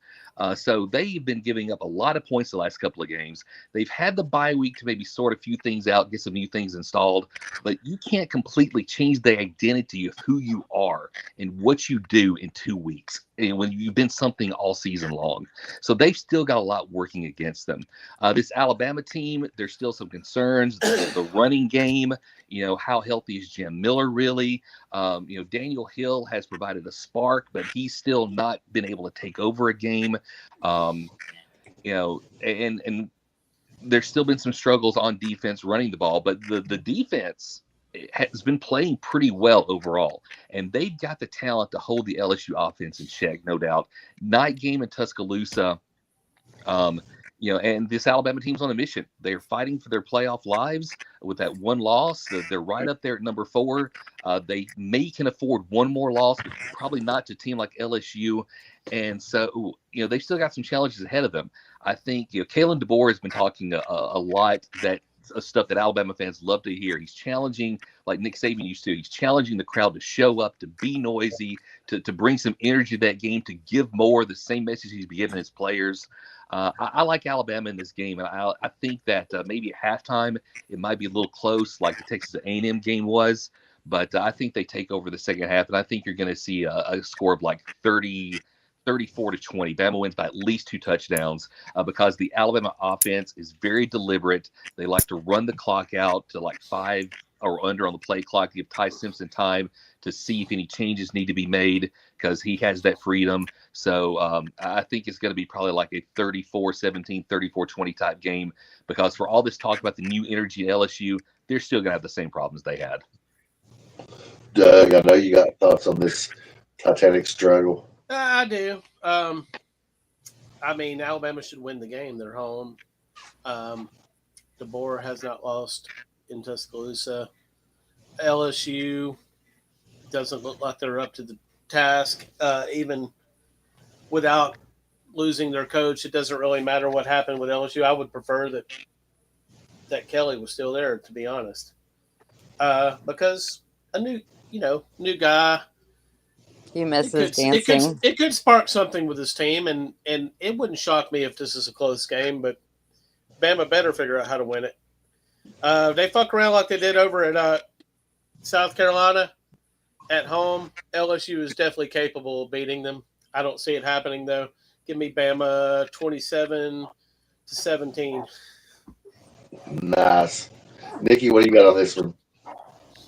So they've been giving up a lot of points the last couple of games. They've had the bye week to maybe sort a few things out, get some new things installed, but you can't completely change the identity of who you are and what you do in 2 weeks, and when you've been something all season long. So they've still got a lot working against them. This Alabama team, there's still some concerns. The running game, how healthy is Jim Miller really? Daniel Hill has provided a spark, but he's still not been able to take over a game. And there's still been some struggles on defense running the ball, but the defense has been playing pretty well overall, and they've got the talent to hold the LSU offense in check, no doubt. Night game in Tuscaloosa, and this Alabama team's on a mission. They're fighting for their playoff lives with that one loss. They're right up there at number 4. They can afford one more loss, but probably not to a team like LSU. And so, they've still got some challenges ahead of them. I think, Kalen DeBoer has been talking a lot stuff that Alabama fans love to hear. He's challenging, like Nick Saban used to. He's challenging the crowd to show up, to be noisy, to bring some energy to that game, to give more, the same message he's been giving his players. I like Alabama in this game, and I think that maybe at halftime it might be a little close, like the Texas A&M game was, but I think they take over the second half, and I think you're going to see a score of like 34-20. Bama wins by at least 2 touchdowns because the Alabama offense is very deliberate. They like to run the clock out to like 5 or under on the play clock to give Ty Simpson time to see if any changes need to be made because he has that freedom. So I think it's going to be probably like a 34-17, 34-20 type game because for all this talk about the new energy at LSU, they're still going to have the same problems they had. Doug, I know you got thoughts on this Titanic struggle. I do. Alabama should win the game. They're home. DeBoer has not lost in Tuscaloosa. LSU doesn't look like they're up to the task. Even without losing their coach, it doesn't really matter what happened with LSU. I would prefer that Kelly was still there, to be honest, because a new guy. He misses dancing. It could spark something with his team, and it wouldn't shock me if this is a close game, but Bama better figure out how to win it. They fuck around like they did over at South Carolina at home. LSU is definitely capable of beating them. I don't see it happening, though. Give me Bama 27-17. Nice. Nikki, what do you got on this one?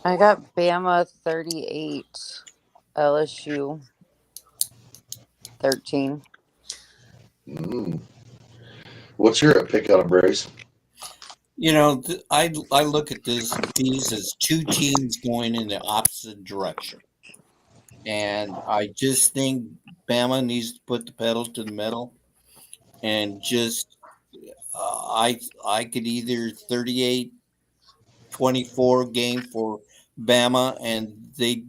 I got Bama 38. LSU 13. What's your pick on it, Brace? I look at these as 2 teams going in the opposite direction, and I just think Bama needs to put the pedal to the metal, and just I could either 38-24 game for Bama, and they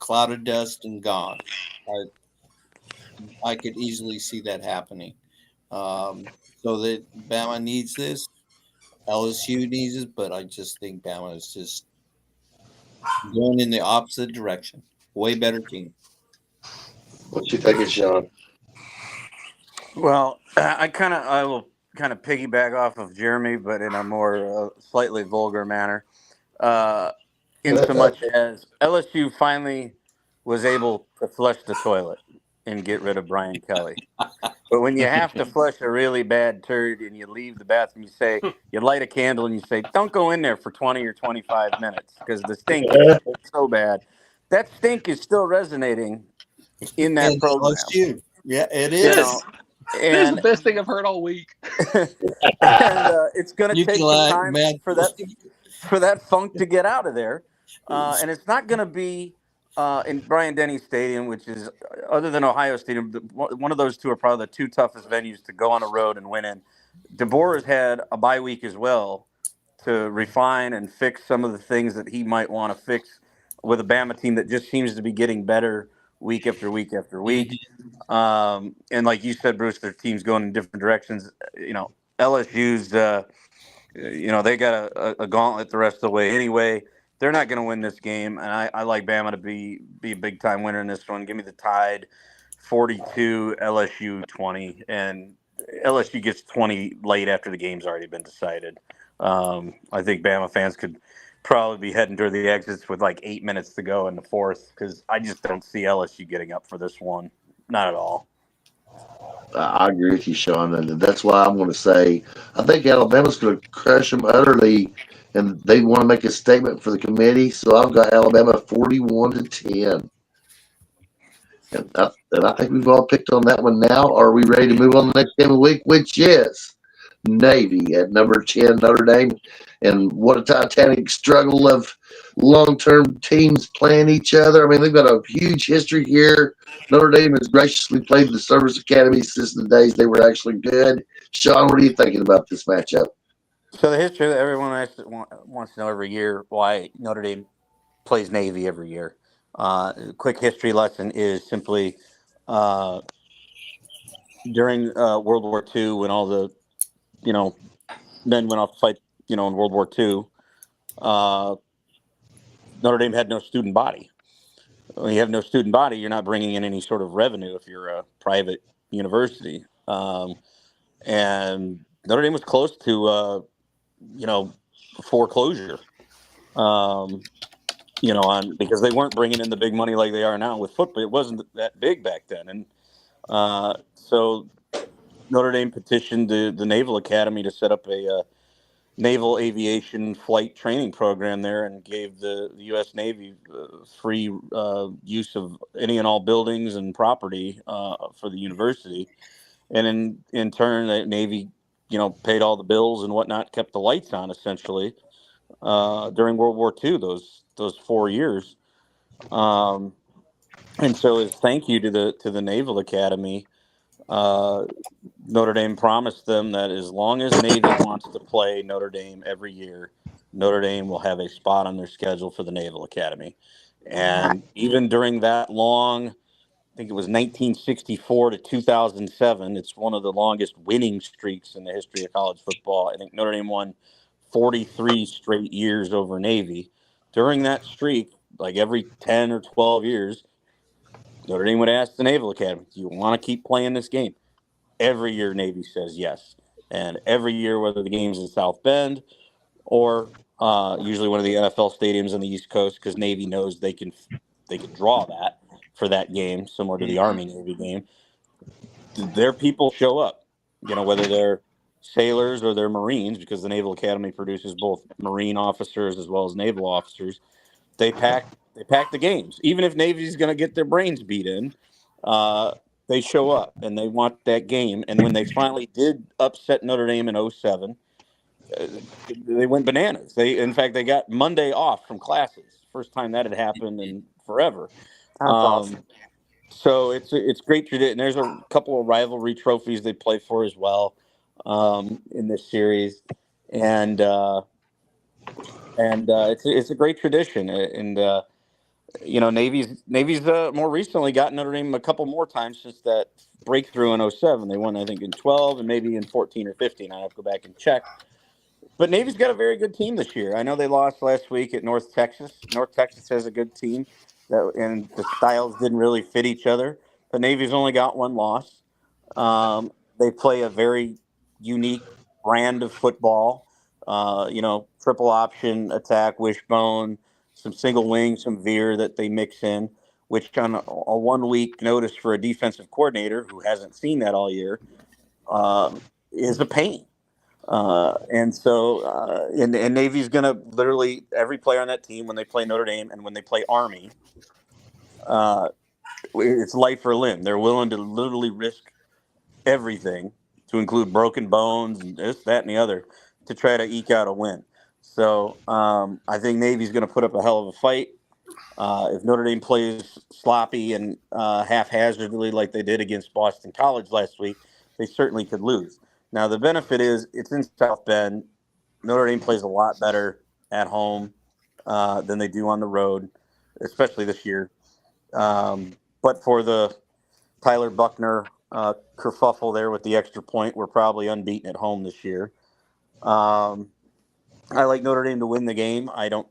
cloud of dust and gone. I could easily see that happening. So that Bama needs this. LSU needs it, but I just think Bama is just going in the opposite direction. Way better team. What you thinking, Sean? Well, I will kind of piggyback off of Jeremy, but in a more slightly vulgar manner. In so much as LSU finally was able to flush the toilet and get rid of Brian Kelly. But when you have to flush a really bad turd and you leave the bathroom, you light a candle and you say, don't go in there for 20 or 25 minutes because the stink is so bad. That stink is still resonating in that program. LSU. Yeah, it is. You know, this is the best thing I've heard all week. And it's going to take some time for that funk to get out of there. And it's not going to be in Bryant-Denny Stadium, which is, other than Ohio Stadium, one of those two are probably the two toughest venues to go on the road and win in. DeBoer has had a bye week as well to refine and fix some of the things that he might want to fix with a Bama team that just seems to be getting better week after week after week. And like you said, Bruce, their team's going in different directions. You know, LSU's, they got a gauntlet the rest of the way anyway. They're not going to win this game, and I like Bama to be a big-time winner in this one. Give me the Tide, 42, LSU 20, and LSU gets 20 late after the game's already been decided. I think Bama fans could probably be heading toward the exits with like 8 minutes to go in the fourth because I just don't see LSU getting up for this one. Not at all. I agree with you, Sean, and that's why I'm going to say I think Alabama's going to crush them utterly, and they want to make a statement for the committee. So I've got Alabama 41-10, and I think we've all picked on that one. Now, are we ready to move on to the next game of the week, which is Navy at number 10, Notre Dame? And what a titanic struggle of long-term teams playing each other. I mean, they've got a huge history here. Notre Dame has graciously played the Service Academy since the days they were actually good. Sean, what are you thinking about this matchup? So the history that everyone wants to know every year, why Notre Dame plays Navy every year. Quick history lesson is simply during World War II when all the, men went off to fight, in World War II, Notre Dame had no student body. When you have no student body, you're not bringing in any sort of revenue if you're a private university. And Notre Dame was close to, foreclosure, because they weren't bringing in the big money like they are now with football. It wasn't that big back then. And so Notre Dame petitioned the Naval Academy to set up a naval aviation flight training program there and gave the U.S. Navy free use of any and all buildings and property for the university. And in turn, the Navy, paid all the bills and whatnot, kept the lights on essentially during World War II, those 4 years. And so as thank you to the Naval Academy, Notre Dame promised them that as long as Navy wants to play Notre Dame every year, Notre Dame will have a spot on their schedule for the Naval Academy. And even during that long, I think it was 1964 to 2007, it's one of the longest winning streaks in the history of college football. I think Notre Dame won 43 straight years over Navy. During that streak, like every 10 or 12 years, Notre Dame would ask the Naval Academy, do you want to keep playing this game? Every year, Navy says yes. And every year, whether the game's in South Bend or usually one of the NFL stadiums on the East Coast, because Navy knows they can draw that for that game, similar to the Army-Navy game, their people show up, whether they're sailors or they're Marines, because the Naval Academy produces both Marine officers as well as naval officers. They pack the games. Even if Navy's going to get their brains beat in, they show up and they want that game. And when they finally did upset Notre Dame in 2007, they went bananas. In fact, they got Monday off from classes. First time that had happened in forever. That's awesome. So it's great tradition. There's a couple of rivalry trophies they play for as well in this series, and it's a great tradition. And Navy's more recently got Notre Dame a couple more times since that breakthrough in 2007. They won, I think, in 12 and maybe in 14 or 15. I have to go back and check. But Navy's got a very good team this year. I know they lost last week at North Texas. North Texas has a good team, and the styles didn't really fit each other. But Navy's only got one loss. They play a very unique brand of football. Triple option attack, wishbone, some single wing, some veer that they mix in, which on a 1 week notice for a defensive coordinator who hasn't seen that all year is a pain. And Navy's going to literally every player on that team when they play Notre Dame and when they play Army, it's life or limb. They're willing to literally risk everything, to include broken bones and this, that, and the other, to try to eke out a win. So I think Navy's going to put up a hell of a fight. If Notre Dame plays sloppy and haphazardly like they did against Boston College last week, they certainly could lose. Now, the benefit is it's in South Bend. Notre Dame plays a lot better at home than they do on the road, especially this year. But for the Tyler Buckner kerfuffle there with the extra point, we're probably unbeaten at home this year. I like Notre Dame to win the game. I don't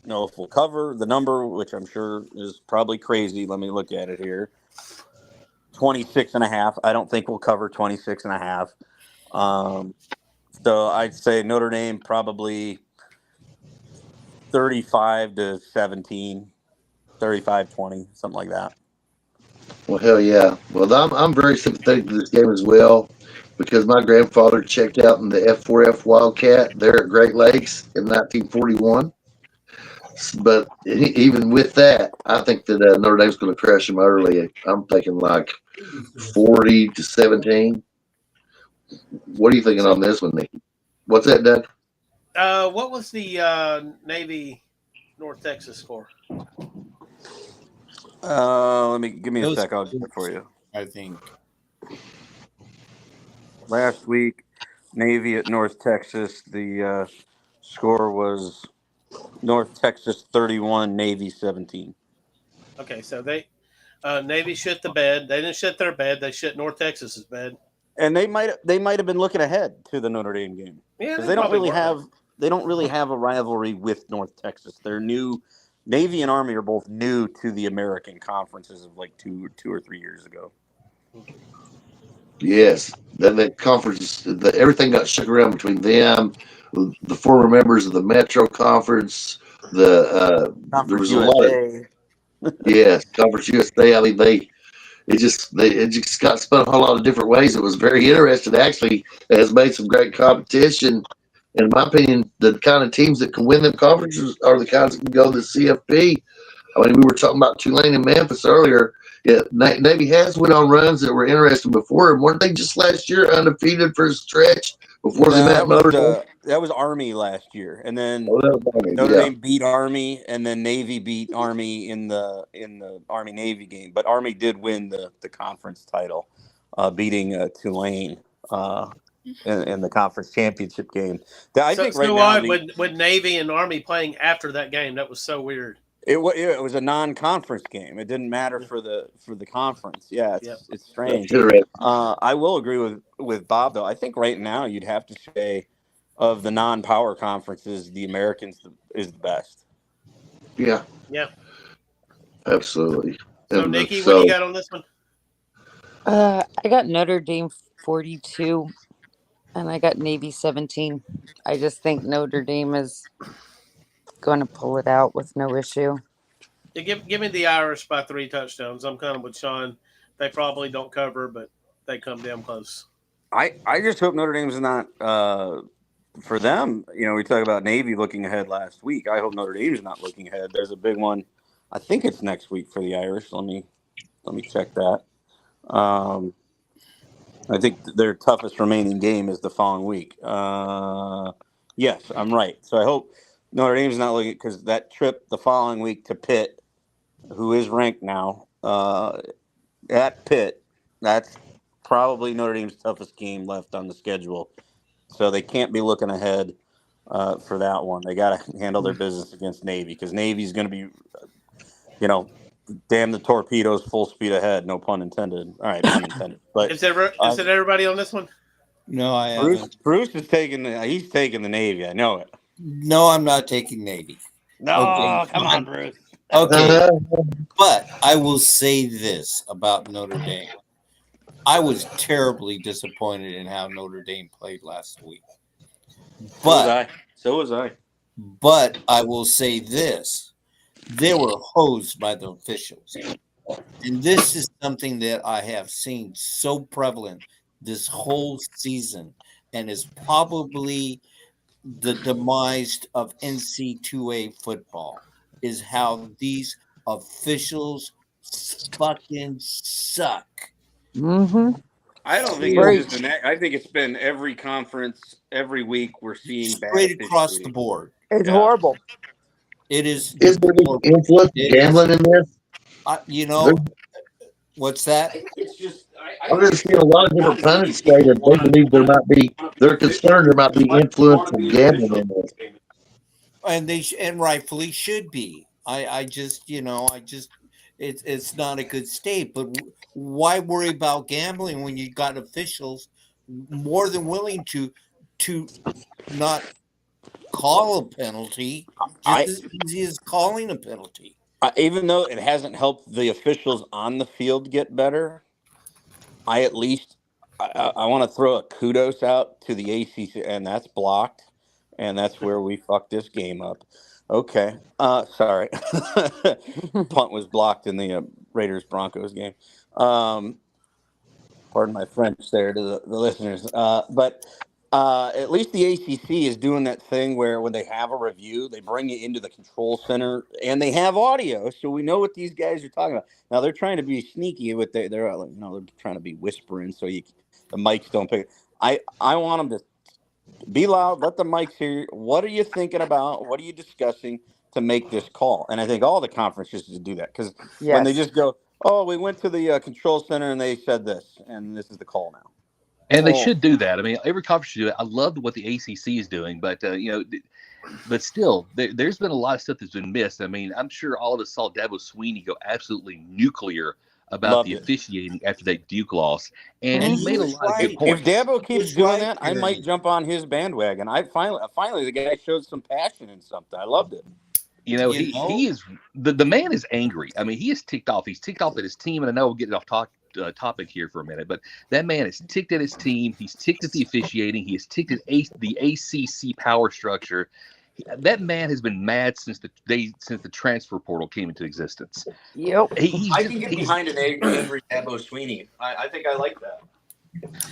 know if we'll cover the number, which I'm sure is probably crazy. Let me look at it here. 26.5. I don't think we'll cover 26.5. So I'd say Notre Dame probably 35-17, 35-20, something like that. Well, hell yeah. Well, I'm very sympathetic to this game as well because my grandfather checked out in the F4F Wildcat there at Great Lakes in 1941. But even with that, I think that Notre Dame's going to crush them early. I'm thinking like 40-17. What are you thinking on this one, Nicky? What's that, Doug? What was the Navy North Texas score? Give me a sec. I'll do it for you. I think last week, Navy at North Texas, the score was North Texas 31, Navy 17. Okay, so they Navy shit the bed. They didn't shit their bed. They shit North Texas's bed. And they might have been looking ahead to the Notre Dame game. Yeah, they don't really have a rivalry with North Texas. They're new. Navy and Army are both new to the American conferences of like two or 3 years ago. Yes, that conference, everything got shook around between them, the former members of the Metro Conference. There was a lot of yes, Conference USA. I mean, it just got spun a whole lot of different ways. It was very interesting. Actually, it has made some great competition. In my opinion, the kind of teams that can win them conferences are the kinds that can go to the CFP. I mean, we were talking about Tulane and Memphis earlier. Yeah, Navy has went on runs that were interesting before, and weren't they just last year undefeated for a stretch before they met Notre Dame? That was Army last year, and then Notre Dame beat Army, and then Navy beat Army in the Army Navy game. But Army did win the conference title, beating Tulane in the conference championship game. I think right now with Navy and Army playing after that game, that was so weird. It was a non-conference game. It didn't matter for the conference. Yeah, it's strange. I will agree with Bob though. I think right now you'd have to say of the non-power conferences, the Americans is the best. Yeah. Yeah. Absolutely. So Nikki, what do you got on this one? I got Notre Dame 42, and I got Navy 17. I just think Notre Dame is going to pull it out with no issue. Yeah, give me the Irish by 3 touchdowns. I'm kind of with Sean. They probably don't cover, but they come damn close. I just hope Notre Dame's not for them. You know, we talk about Navy looking ahead last week. I hope Notre Dame's not looking ahead. There's a big one. I think it's next week for the Irish. Let me check that. I think their toughest remaining game is the following week. Yes, I'm right. So I hope Notre Dame's not looking, because that trip the following week to Pitt, who is ranked now, at Pitt, that's probably Notre Dame's toughest game left on the schedule. So they can't be looking ahead for that one. They got to handle their business against Navy, because Navy's going to be, damn the torpedoes, full speed ahead. No pun intended. All right, pun intended. But is it everybody on this one? No, I haven't. Bruce is taking he's taking the Navy. I know it. No, I'm not taking Navy. No, Okay, come on, Bruce. Okay, but I will say this about Notre Dame. I was terribly disappointed in how Notre Dame played last week. But so was I. But I will say this. They were hosed by the officials. And this is something that I have seen so prevalent this whole season and is probably the demise of NC2A football is how these officials fucking suck. Mm-hmm. I don't think it's just I think it's been every conference, every week we're seeing straight across the board. It's horrible. It is. Is there any influence of gambling in this? What's that? It's just I'm just seeing a lot of different pundits say that they believe they're concerned there might be influence of gambling in this. And and rightfully should be. It's not a good state. But why worry about gambling when you got officials more than willing to not call a penalty, just as easy as calling a penalty. Even though it hasn't helped the officials on the field get better, I want to throw a kudos out to the ACC, and that's blocked, and that's where we fucked this game up. Okay, sorry, punt was blocked in the Raiders-Broncos game. Pardon my French there to the listeners, but. At least the ACC is doing that thing where when they have a review, they bring you into the control center and they have audio, so we know what these guys are talking about. Now they're trying to be sneaky with they're trying to be whispering so the mics don't pick. I want them to be loud, let the mics hear you. What are you thinking about? What are you discussing to make this call? And I think all the conferences should do that because when they just go, oh, we went to the control center and they said this, and this is the call now. And they should do that. I mean, every conference should do it. I love what the ACC is doing, but but still, there's been a lot of stuff that's been missed. I mean, I'm sure all of us saw Dabo Swinney go absolutely nuclear about the officiating after that Duke loss, and he made a lot of good points. If Dabo keeps doing that, I might jump on his bandwagon. I finally the guy showed some passion in something. I loved it. He is the man is angry. I mean, he is ticked off. He's ticked off at his team, and I know we'll get off topic here for a minute, but that man is ticked at his team. He's ticked at the officiating. He has ticked at the ACC power structure. That man has been mad since the transfer portal came into existence. Yep. I can get behind an angry Dabo Swinney. I think I like that.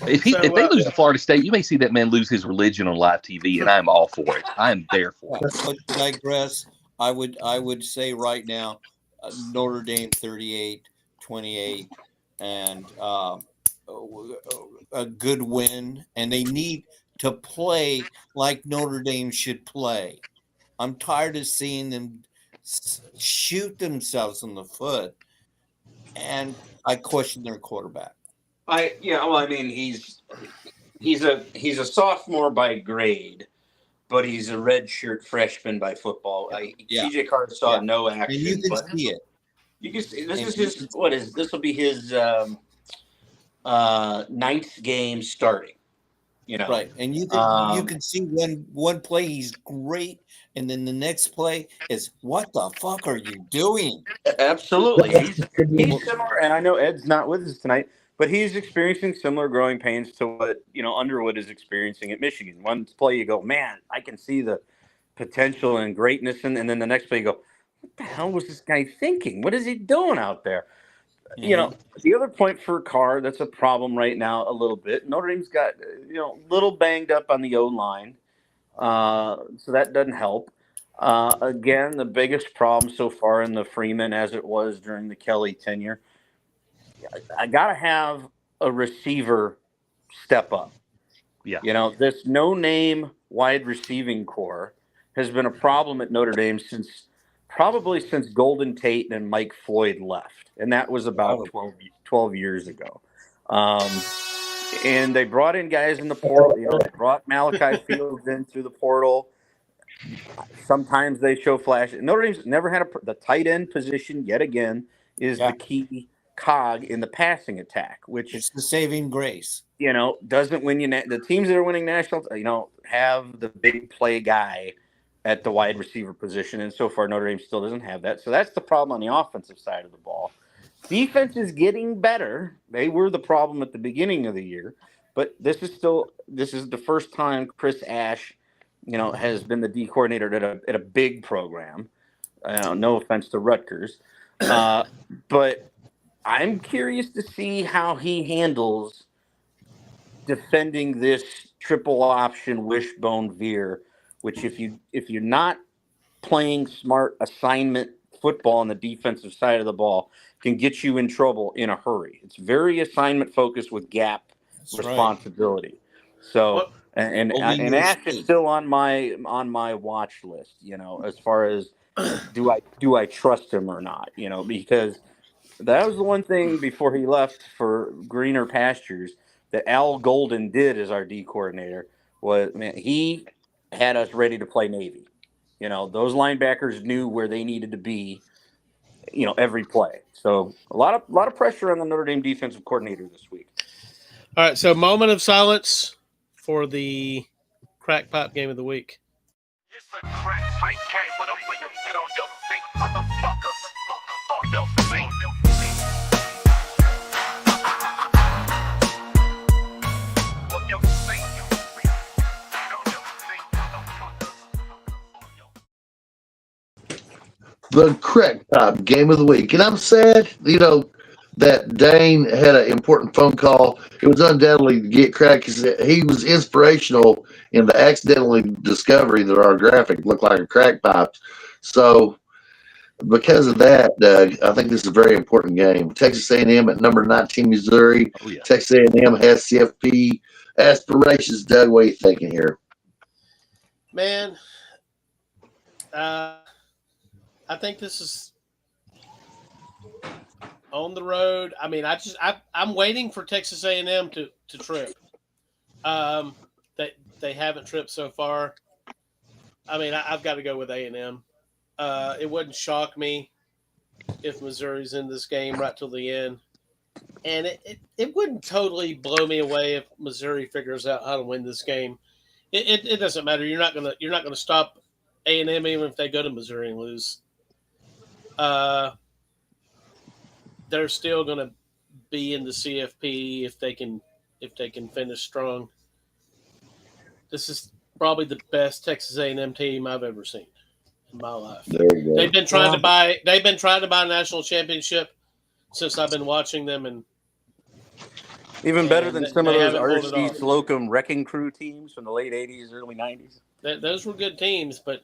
If they lose to Florida State, you may see that man lose his religion on live TV, and I'm all for it. I'm there for it. But to digress, I would say right now, Notre Dame 38-28. And a good win, and they need to play like Notre Dame should play. I'm tired of seeing them shoot themselves in the foot, and I question their quarterback. I mean, he's a sophomore by grade, but he's a redshirt freshman by football. TJ Carter saw no action, and you can see it. You can see this will be his ninth game starting. Right, and you can see one play he's great, and then the next play is what the fuck are you doing? Absolutely, he's similar, and I know Ed's not with us tonight, but he's experiencing similar growing pains to what Underwood is experiencing at Michigan. One play you go, man, I can see the potential and greatness, and then the next play you go, what the hell was this guy thinking? What is he doing out there? Mm-hmm. The other point for Carr that's a problem right now a little bit. Notre Dame's got a little banged up on the O-line, so that doesn't help. Again, the biggest problem so far in the Freeman, as it was during the Kelly tenure, I gotta have a receiver step up. Yeah, this no-name wide receiving core has been a problem at Notre Dame since Golden Tate and Mike Floyd left. And that was about 12 years ago. And they brought in guys in the portal. They brought Malachi Fields in through the portal. Sometimes they show flashes. Notre Dame's never had the tight end position, yet again, is the key cog in the passing attack, which it's the saving grace. Doesn't win you. The teams that are winning national, have the big play guy at the wide receiver position, and so far Notre Dame still doesn't have that. So that's the problem on the offensive side of the ball. Defense is getting better. They were the problem at the beginning of the year, but this is the first time Chris Ash, has been the D coordinator at a big program. No offense to Rutgers, but I'm curious to see how he handles defending this triple option wishbone veer, which if you're not playing smart assignment football on the defensive side of the ball, can get you in trouble in a hurry. It's very assignment focused with gap responsibility. Right. So and Ash is still on my watch list, as far as do I trust him or not, because that was the one thing before he left for greener pastures that Al Golden did as our D coordinator he had us ready to play Navy. Those linebackers knew where they needed to be, every play. So a lot of pressure on the Notre Dame defensive coordinator this week. All right, so moment of silence for the Crack Pipe game of the week. The Crack Pipe game of the week. And I'm sad, that Dane had an important phone call. It was undoubtedly to get crack because he was inspirational in the accidentally discovery that our graphic looked like a crack pipe. So because of that, Doug, I think this is a very important game. Texas A&M at number 19, Missouri. Oh, yeah. Texas A&M has CFP aspirations. Doug, what are you thinking here? Man, I think this is on the road. I mean, I'm waiting for Texas A&M to trip. They haven't tripped so far. I mean, I've got to go with A&M. It wouldn't shock me if Missouri's in this game right till the end, and it wouldn't totally blow me away if Missouri figures out how to win this game. It doesn't matter. You're not gonna stop A&M even if they go to Missouri and lose. They're still going to be in the CFP if they can finish strong. This is probably the best Texas A&M team I've ever seen in my life. There you go. They've been trying to buy a national championship since I've been watching them, and even better than some of those Archie Slocum wrecking crew teams from the late 80s, early 90s. Those were good teams, but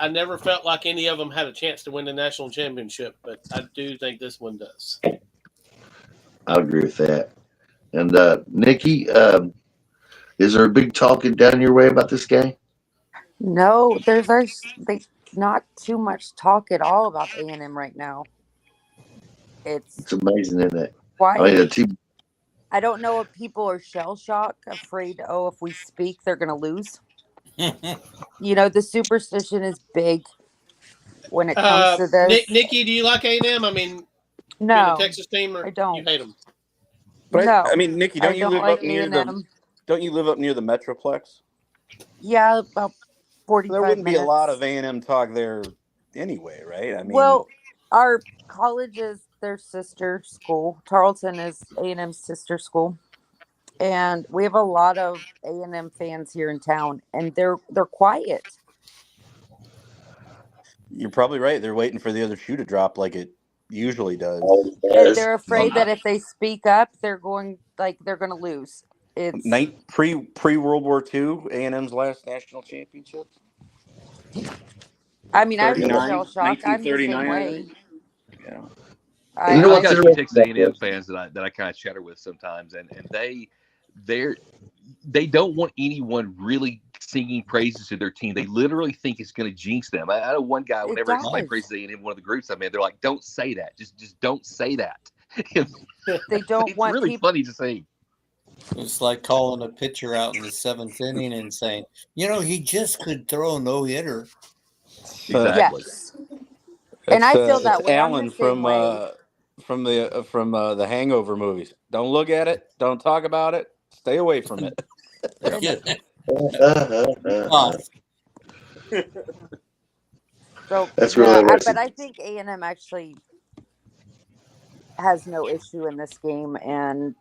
I never felt like any of them had a chance to win the national championship, but I do think this one does. I agree with that. And Nikki, is there a big talking down your way about this game? No, there's not too much talk at all about A&M right now. It's amazing, isn't it? Why? I don't know if people are shell shocked, afraid, if we speak, they're going to lose. The superstition is big when it comes to this. Nikki, do you like A&M? I mean, no, the Texas team, or I don't. You hate them? But no, I mean, Nikki, don't you live like up near A&M. Don't you live up near the Metroplex? Yeah, about 45 There wouldn't minutes. be a lot of A&M talk there anyway, right? I mean, well, our college is their sister school. Tarleton is A&M's sister school. And we have a lot of A&M fans here in town, and they're quiet. You're probably right. They're waiting for the other shoe to drop like it usually does. And they're afraid that if they speak up, they're going to lose. It's pre World War II, A&M's last national championship. I mean, I'm shell shocked. I'm the same way. Yeah. I got a few Texas A&M fans that I kind of chatter with sometimes, and they don't want anyone really singing praises to their team. They literally think it's going to jinx them. I know one guy, whenever somebody praises A&M, one of the groups I'm in, they're like, "Don't say that. Just don't say that." They don't want. It's really funny to say. It's like calling a pitcher out in the seventh inning and saying, he just could throw a no-hitter. Exactly. Yes. And I feel that way. Alan from the Hangover movies. Don't look at it. Don't talk about it. Stay away from it. So That's really but I think A&M actually has no issue in this game and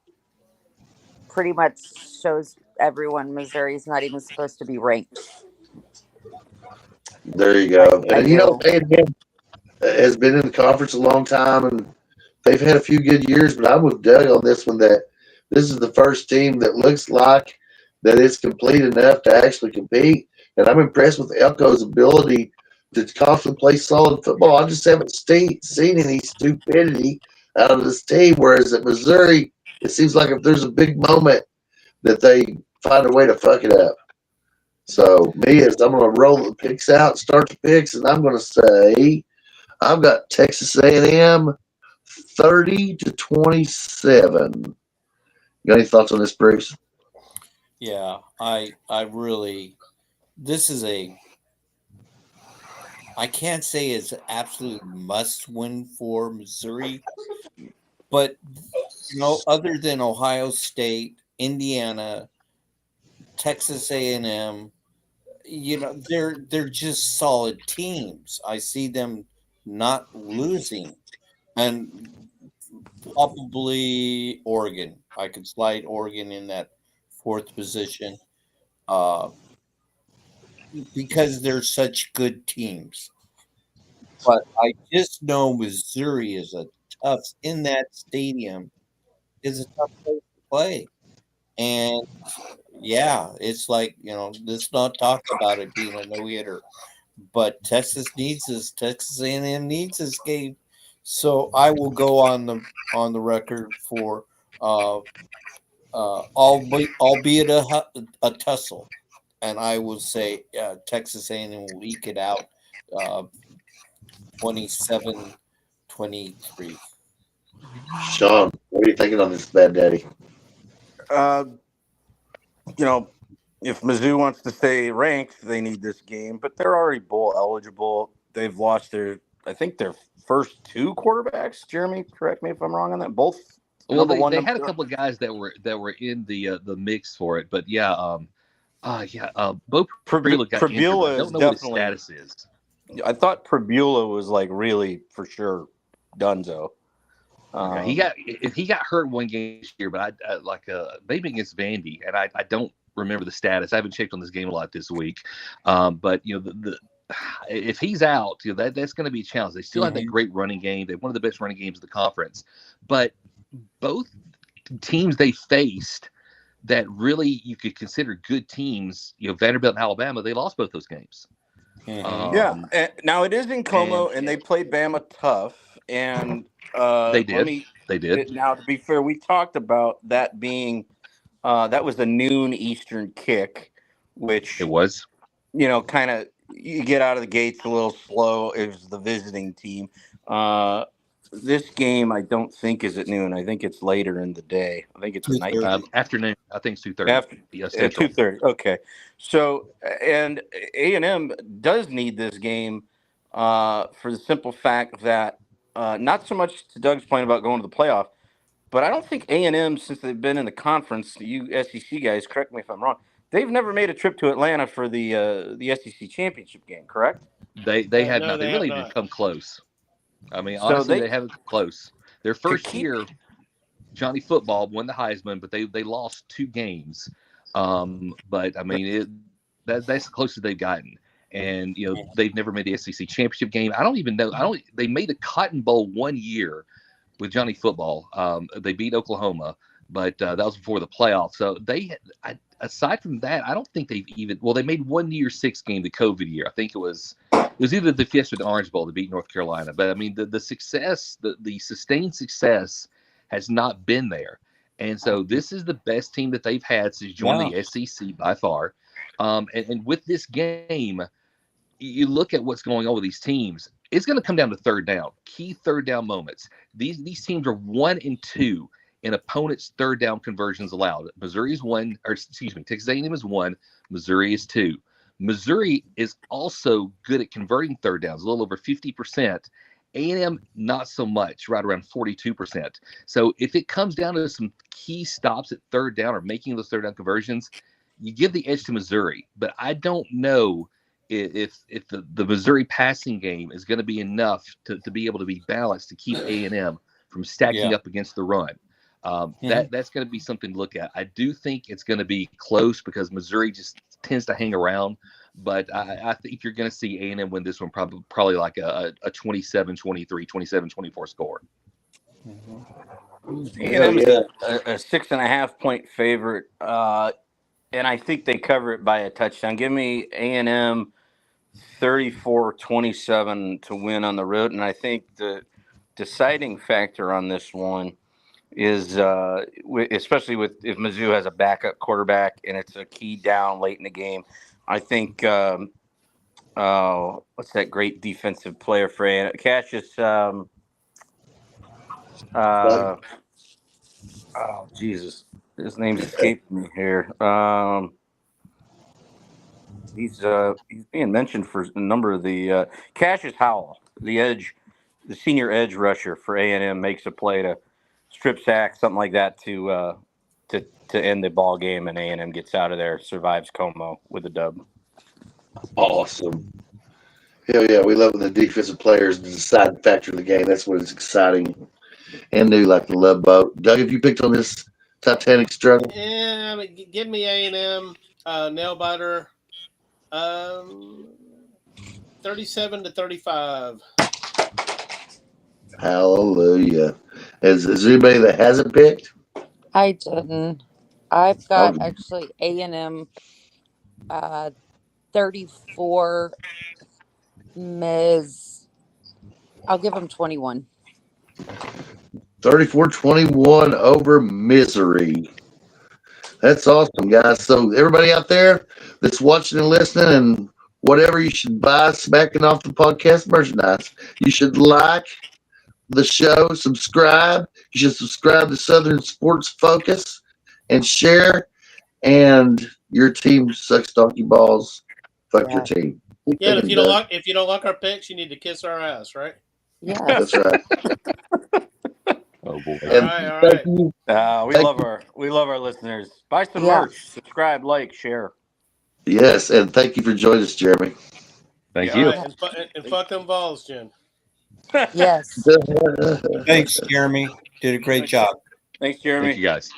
pretty much shows everyone Missouri's not even supposed to be ranked. There you go. And A&M has been in the conference a long time, and they've had a few good years. But I'm with Doug on this one that this is the first team that looks like that it's complete enough to actually compete. And I'm impressed with Elko's ability to confidently play solid football. I just haven't seen any stupidity out of this team. Whereas at Missouri, it seems like if there's a big moment that they find a way to fuck it up. So I'm going to roll the picks out, start the picks, and I'm going to say I've got Texas A&M 30-27. You got any thoughts on this, Bruce? Yeah, I really, this is I can't say it's an absolute must win for Missouri, but other than Ohio State, Indiana, Texas A&M, they're just solid teams. I see them not losing, and probably Oregon. I could slide Oregon in that fourth position because they're such good teams. But I just know Missouri is in that stadium is a tough place to play. And yeah, it's like, let's not talk about it being a no-hitter, but Texas A&M needs this game. So I will go on the record for albeit a tussle, and I will say Texas A&M will eke it out 27-23. Sean, what are you thinking on this, Bad Daddy? If Mizzou wants to stay ranked, they need this game, but they're already bowl eligible. They've lost their first two quarterbacks. Jeremy, correct me if I'm wrong on that. Both. Well, they had a couple of guys that were in the mix for it, but Bo Pribula got injured. I don't know what his status is. I thought Pribula was like really for sure donezo. He got hurt one game this year, but maybe against Vandy, and I don't remember the status. I haven't checked on this game a lot this week, but if he's out, that's going to be a challenge. They still have that great running game. They're one of the best running games of the conference, but both teams they faced that really you could consider good teams, Vanderbilt and Alabama, they lost both those games. Now it is in Como, and they played Bama tough, and they did. Now, to be fair, we talked about that being that was a noon Eastern kick, which it was. Kind of you get out of the gates a little slow. It was the visiting team. This game, I don't think is at noon. I think it's later in the day. I think it's night. Afternoon. I think it's 2:30. Yes, 2:30. Okay. So, and A&M does need this game for the simple fact that not so much to Doug's point about going to the playoff, but I don't think A&M, since they've been in the conference, you SEC guys, correct me if I'm wrong, they've never made a trip to Atlanta for the SEC championship game, correct? They had not. They really didn't come close. I mean, honestly, they haven't come close. Their first year, Johnny Football won the Heisman, but they lost 2 games. But I mean, that's the closest they've gotten. And they've never made the SEC championship game. I don't even know. They made the Cotton Bowl 1 year with Johnny Football. They beat Oklahoma, but that was before the playoffs. So aside from that, I don't think they've even. Well, they made 1 year 6 game the COVID year. I think it was either the Fiesta or the Orange Bowl to beat North Carolina. But I mean, the success, the sustained success, has not been there. And so this is the best team that they've had since joining the SEC by far. And with this game, you look at what's going on with these teams. It's going to come down to third down, key third down moments. These teams are 1 and 2 in opponents' third down conversions allowed. Texas A&M is 1, Missouri is 2. Missouri is also good at converting third downs, a little over 50%. A&M, not so much, right around 42%. So if it comes down to some key stops at third down or making those third down conversions, you give the edge to Missouri. But I don't know if the Missouri passing game is going to be enough to be able to be balanced to keep A&M from stacking up against the run. That's going to be something to look at. I do think it's going to be close because Missouri just tends to hang around. But I think you're going to see A&M win this one probably like a 27-23, 27-24 score. A&M is a 6.5-point favorite, and I think they cover it by a touchdown. Give me A&M 34-27 to win on the road, and I think the deciding factor on this one is especially if Mizzou has a backup quarterback and it's a key down late in the game. I think what's that great defensive player for Cassius? Oh Jesus, his name's escaped me here. He's being mentioned for a number of the Cassius Howell, the senior edge rusher for A&M, makes a play to strip sack, something like that, to end the ball game, and A&M gets out of there, survives Como with a dub. Awesome. Hell yeah, we love the defensive players, the deciding factor of the game. That's what is exciting and new, like the Love Boat. Doug, have you picked on this Titanic struggle? Yeah, I mean, give me A&M nail biter, 37-35. Hallelujah. Is there anybody that hasn't picked? I didn't. I've got actually A&M 34. Miz. I'll give them 21. 34-21 over Missouri. That's awesome, guys. So everybody out there that's watching and listening and whatever, you should buy Smacking Off the Podcast merchandise. You should like the show, subscribe. You should subscribe to Southern Sports Focus and share. And your team sucks donkey balls. Fuck your team. Yeah, if you don't like our picks, you need to kiss our ass, right? Yeah, that's right. Oh boy! All right. We love our listeners. Buy some merch, subscribe, like, share. Yes, and thank you for joining us, Jeremy. Thank you. Right, and fuck them balls, Jen. Yes. Thanks, Jeremy. Did a great job. Thanks, Jeremy. Thank you, guys.